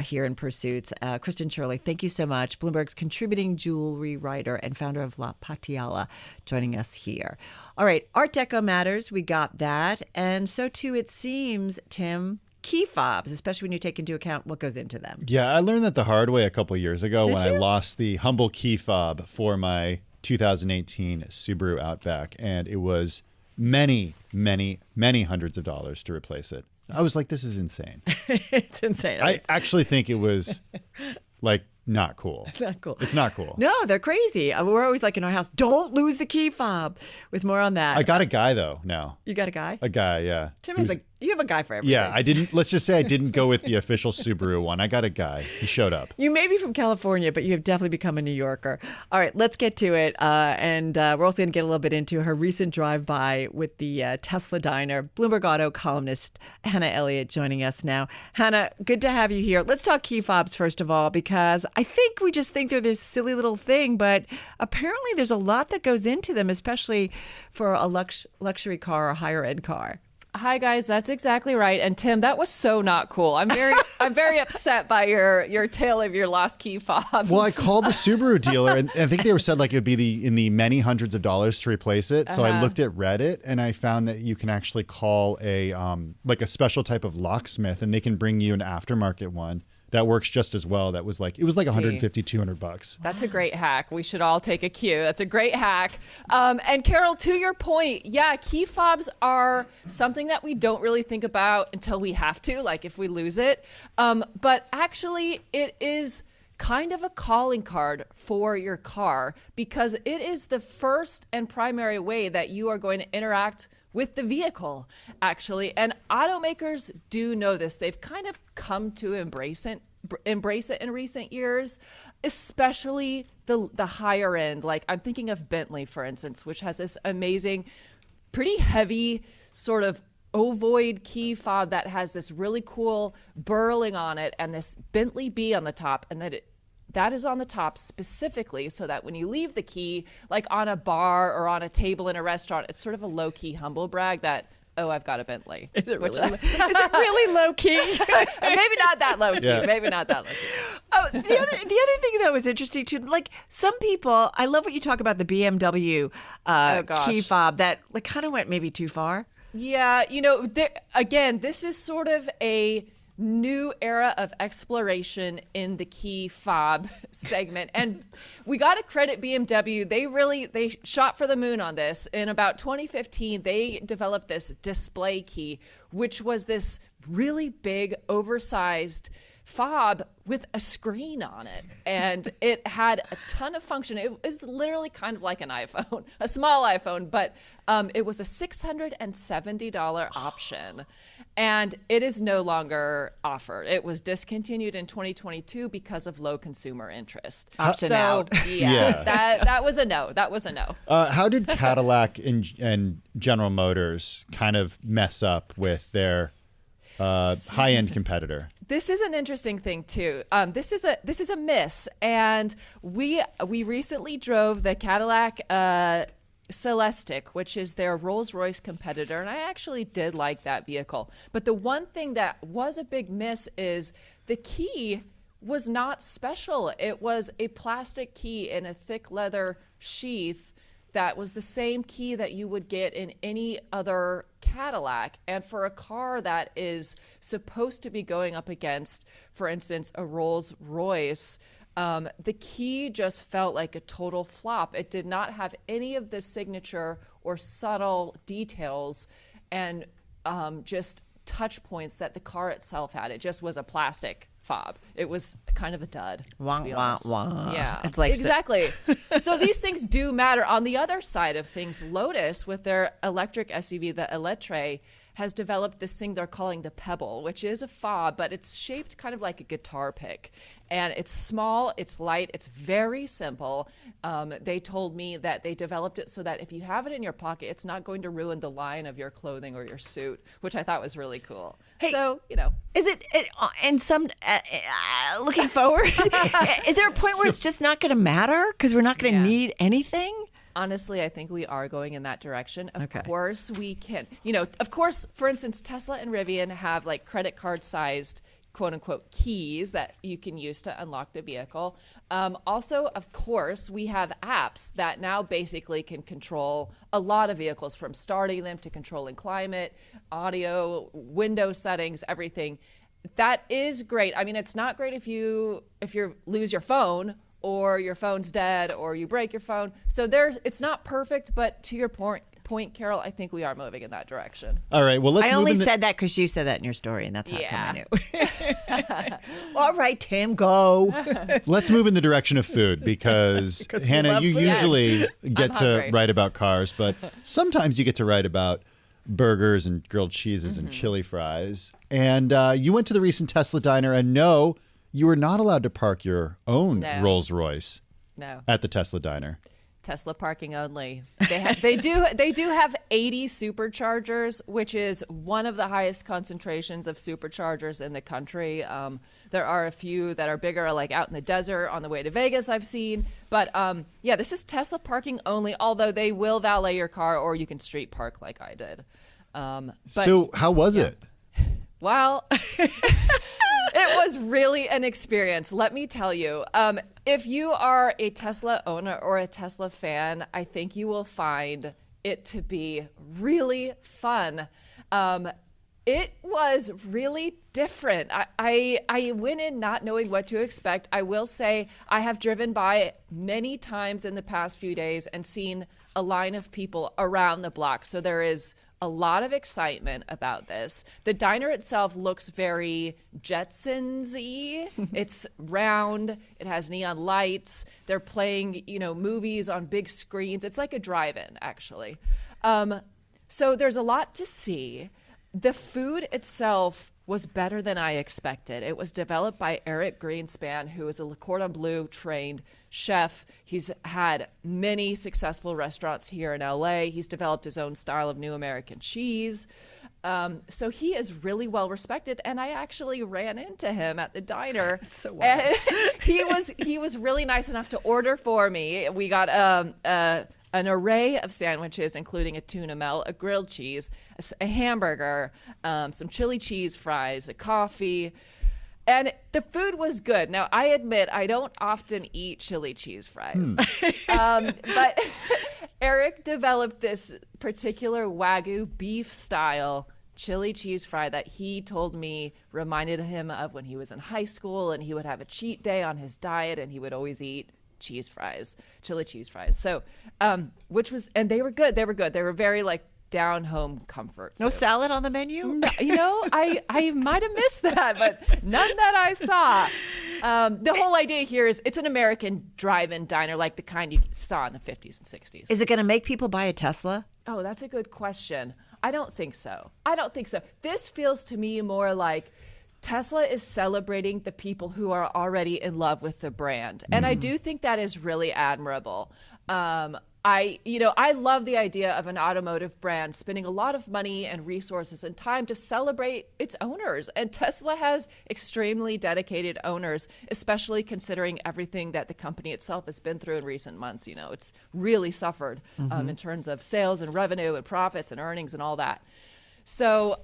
here in Pursuits. Kristen Shirley, thank you so much. Bloomberg's contributing jewelry writer and founder of La Patiala, joining us here. All right, Art Deco matters. We got that. And so, too, it seems, Tim, key fobs, especially when you take into account what goes into them. Yeah, I learned that the hard way a couple of years ago I lost the humble key fob for my 2018 Subaru Outback. And it was many, many, many hundreds of dollars to replace it. I was like, this is insane. It's insane. I actually think it was like not cool. It's not cool. It's not cool. No, they're crazy. We're always like in our house, don't lose the key fob. With more on that. I got a guy though now. You got a guy? A guy, yeah. Tim is like, you have a guy for everything. Yeah, I didn't, let's just say I didn't go with the official Subaru one. I got a guy. He showed up. You may be from California, but you have definitely become a New Yorker. All right, let's get to it. And we're also going to get a little bit into her recent drive-by with the Tesla diner. Bloomberg Auto columnist Hannah Elliott joining us now. Hannah, good to have you here. Let's talk key fobs first of all, because I think we just think they're this silly little thing, but apparently there's a lot that goes into them, especially for a luxury car or higher end car. Hi guys, that's exactly right. And Tim, that was so not cool. I'm very upset by your tale of your lost key fob. Well, I called the Subaru dealer, and I think they were said like it would be in the many hundreds of dollars to replace it. So I looked at Reddit, and I found that you can actually call a like a special type of locksmith, and they can bring you an aftermarket one that works just as well. That was like, it was like $150, $200. That's a great hack. We should all take a cue. That's a great hack. And Carol, to your point, yeah, key fobs are something that we don't really think about until we have to, like if we lose it. But actually, it is kind of a calling card for your car because it is the first and primary way that you are going to interact with the vehicle, actually. And automakers do know this. They've kind of come to embrace it in recent years, especially the higher end. Like I'm thinking of Bentley, for instance, which has this amazing, pretty heavy sort of ovoid key fob that has this really cool burling on it and this Bentley B on the top, and that is on the top specifically so that when you leave the key, like on a bar or on a table in a restaurant, it's sort of a low-key humble brag that, oh, I've got a Bentley. Is it really low-key? Maybe not that low-key. Yeah. Maybe not that low-key. Oh, the other thing that was interesting too, like some people, I love what you talk about the BMW key fob that like kind of went maybe too far. Yeah, again, this is sort of a new era of exploration in the key fob segment. And we got to credit BMW. They shot for the moon on this. In about 2015, they developed this display key, which was this really big, oversized fob with a screen on it. And it had a ton of function. It was literally kind of like an iPhone, a small iPhone, but it was a $670 option. And it is no longer offered. It was discontinued in 2022 because of low consumer interest. Option out. Yeah. That was a no. That was a no. How did Cadillac and General Motors kind of mess up with their high-end competitor? This is an interesting thing too. This is a miss, and we recently drove the Cadillac Celestic, which is their Rolls-Royce competitor, and I actually did like that vehicle. But the one thing that was a big miss is the key was not special. It was a plastic key in a thick leather sheath that was the same key that you would get in any other Cadillac. And for a car that is supposed to be going up against, for instance, a Rolls-Royce, the key just felt like a total flop. It did not have any of the signature or subtle details and just touch points that the car itself had. It just was a plastic fob. It was kind of a dud. Wah, wah, wah. Yeah, it's like exactly. So these things do matter. On the other side of things, Lotus, with their electric SUV, the Electre, has developed this thing they're calling the Pebble, which is a fob, but it's shaped kind of like a guitar pick. And it's small, it's light, it's very simple. They told me that they developed it so that if you have it in your pocket, it's not going to ruin the line of your clothing or your suit, which I thought was really cool. Hey, so, you know. Is it in some, looking forward, is there a point where it's just not going to matter because we're not going to need anything? Honestly, I think we are going in that direction. Of course, we can. You know, of course, for instance, Tesla and Rivian have like credit card sized quote unquote keys that you can use to unlock the vehicle. Also, of course, we have apps that now basically can control a lot of vehicles, from starting them to controlling climate, audio, window settings, everything. That is great. I mean, it's not great if you lose your phone, or your phone's dead, or you break your phone. So it's not perfect, but to your point, Carol, I think we are moving in that direction. All right, well, I only said that because you said that in your story, and that's how come I knew. All right, Tim, go. Let's move in the direction of food because Hannah, you usually get to write about cars, but sometimes you get to write about burgers and grilled cheeses and chili fries. And you went to the recent Tesla diner, and no, you were not allowed to park your own Rolls-Royce at the Tesla diner. Tesla parking only. They do have 80 superchargers, which is one of the highest concentrations of superchargers in the country. There are a few that are bigger, like out in the desert on the way to Vegas, I've seen. But this is Tesla parking only, although they will valet your car, or you can street park like I did. So how was it? Well, it was really an experience, let me tell you. If you are a Tesla owner or a Tesla fan, I think you will find it to be really fun. It was really different. I went in not knowing what to expect. I will say I have driven by many times in the past few days and seen a line of people around the block. So there is a lot of excitement about this. The diner itself looks very Jetsons-y. It's round. It has neon lights. They're playing, movies on big screens. It's like a drive-in, actually. So there's a lot to see. The food itself was better than I expected. It was developed by Eric Greenspan, who is a Le Cordon Bleu trained chef. He's had many successful restaurants here in LA. He's developed his own style of new American cheese. So he is really well respected, and I actually ran into him at the diner. So wild. he was really nice enough to order for me. We got an array of sandwiches, including a tuna melt, a grilled cheese, a hamburger, some chili cheese fries, a coffee. And the food was good. Now, I admit I don't often eat chili cheese fries. But Eric developed this particular Wagyu beef style chili cheese fry that he told me reminded him of when he was in high school, and he would have a cheat day on his diet, and he would always eat chili cheese fries. So, and they were good. They were very down home comfort food. No salad on the menu? No, I might have missed that, but none that I saw. The whole idea here is it's an American drive-in diner like the kind you saw in the 50s and 60s. Is it going to make people buy a Tesla? Oh, that's a good question. I don't think so. This feels to me more like Tesla is celebrating the people who are already in love with the brand. And I do think that is really admirable. I love the idea of an automotive brand spending a lot of money and resources and time to celebrate its owners. And Tesla has extremely dedicated owners, especially considering everything that the company itself has been through in recent months. It's really suffered in terms of sales and revenue and profits and earnings and all that. So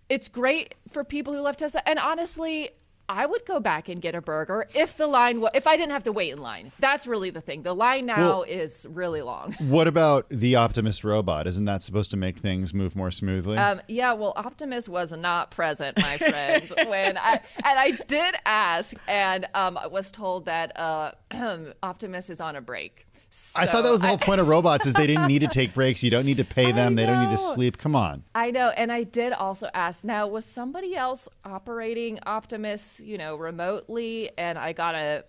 it's great for people who love Tesla. And honestly, I would go back and get a burger if I didn't have to wait in line. That's really the thing. The line now is really long. What about the Optimus robot? Isn't that supposed to make things move more smoothly? Optimus was not present, my friend. I did ask, and I was told that Optimus is on a break. So I thought that was the whole point of robots is they didn't need to take breaks. You don't need to pay them. They don't need to sleep. Come on. I know. And I did also ask, now, was somebody else operating Optimus, remotely? And I got a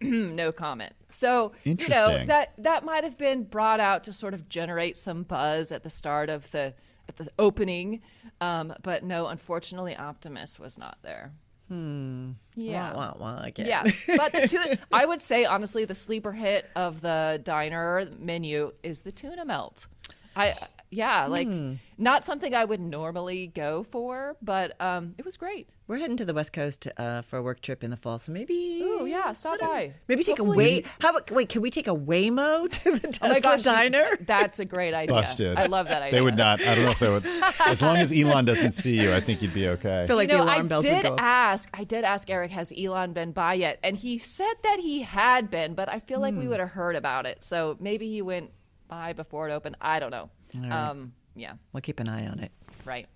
no comment. So, that might have been brought out to sort of generate some buzz at the start of the opening. But no, unfortunately, Optimus was not there. Yeah. Again. Yeah. But I would say, honestly, the sleeper hit of the diner menu is the tuna melt. Not something I would normally go for, but it was great. We're heading to the West Coast for a work trip in the fall, so maybe. Oh yeah, stop by. Maybe take can we take a Waymo to the Tesla diner? That's a great idea. Busted. I love that idea. They would not. I don't know if they would. As long as Elon doesn't see you, I think you'd be okay. I feel like the alarm bells would go off. I did ask Eric, has Elon been by yet? And he said that he had been, but I feel like we would have heard about it. So maybe he went by before it opened. I don't know. Right. Yeah. We'll keep an eye on it. Right.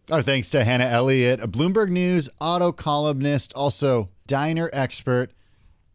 Our thanks to Hannah Elliott, a Bloomberg News auto columnist, also diner expert,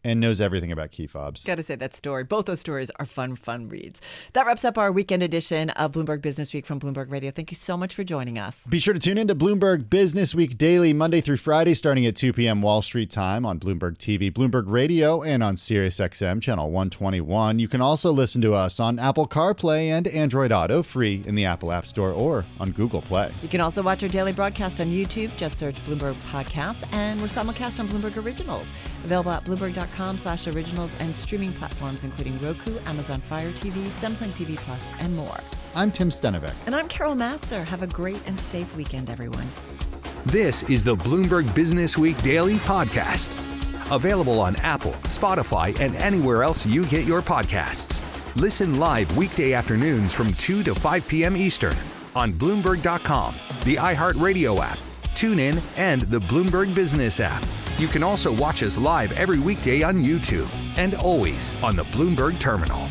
and knows everything about key fobs. Got to say that story. Both those stories are fun reads. That wraps up our weekend edition of Bloomberg Business Week from Bloomberg Radio. Thank you so much for joining us. Be sure to tune in to Bloomberg Business Week Daily, Monday through Friday, starting at 2 p.m. Wall Street time on Bloomberg TV, Bloomberg Radio, and on Sirius XM channel 121. You can also listen to us on Apple CarPlay and Android Auto, free in the Apple App Store or on Google Play. You can also watch our daily broadcast on YouTube. Just search Bloomberg Podcasts, and we're simulcast on Bloomberg Originals. Available at Bloomberg.com/originals and streaming platforms including Roku, Amazon Fire TV, Samsung TV Plus, and more. I'm Tim Stenovec. And I'm Carol Massar. Have a great and safe weekend, everyone. This is the Bloomberg Business Week Daily Podcast. Available on Apple, Spotify, and anywhere else you get your podcasts. Listen live weekday afternoons from 2 to 5 p.m. Eastern on Bloomberg.com, the iHeartRadio app, TuneIn, and the Bloomberg Business App. You can also watch us live every weekday on YouTube and always on the Bloomberg Terminal.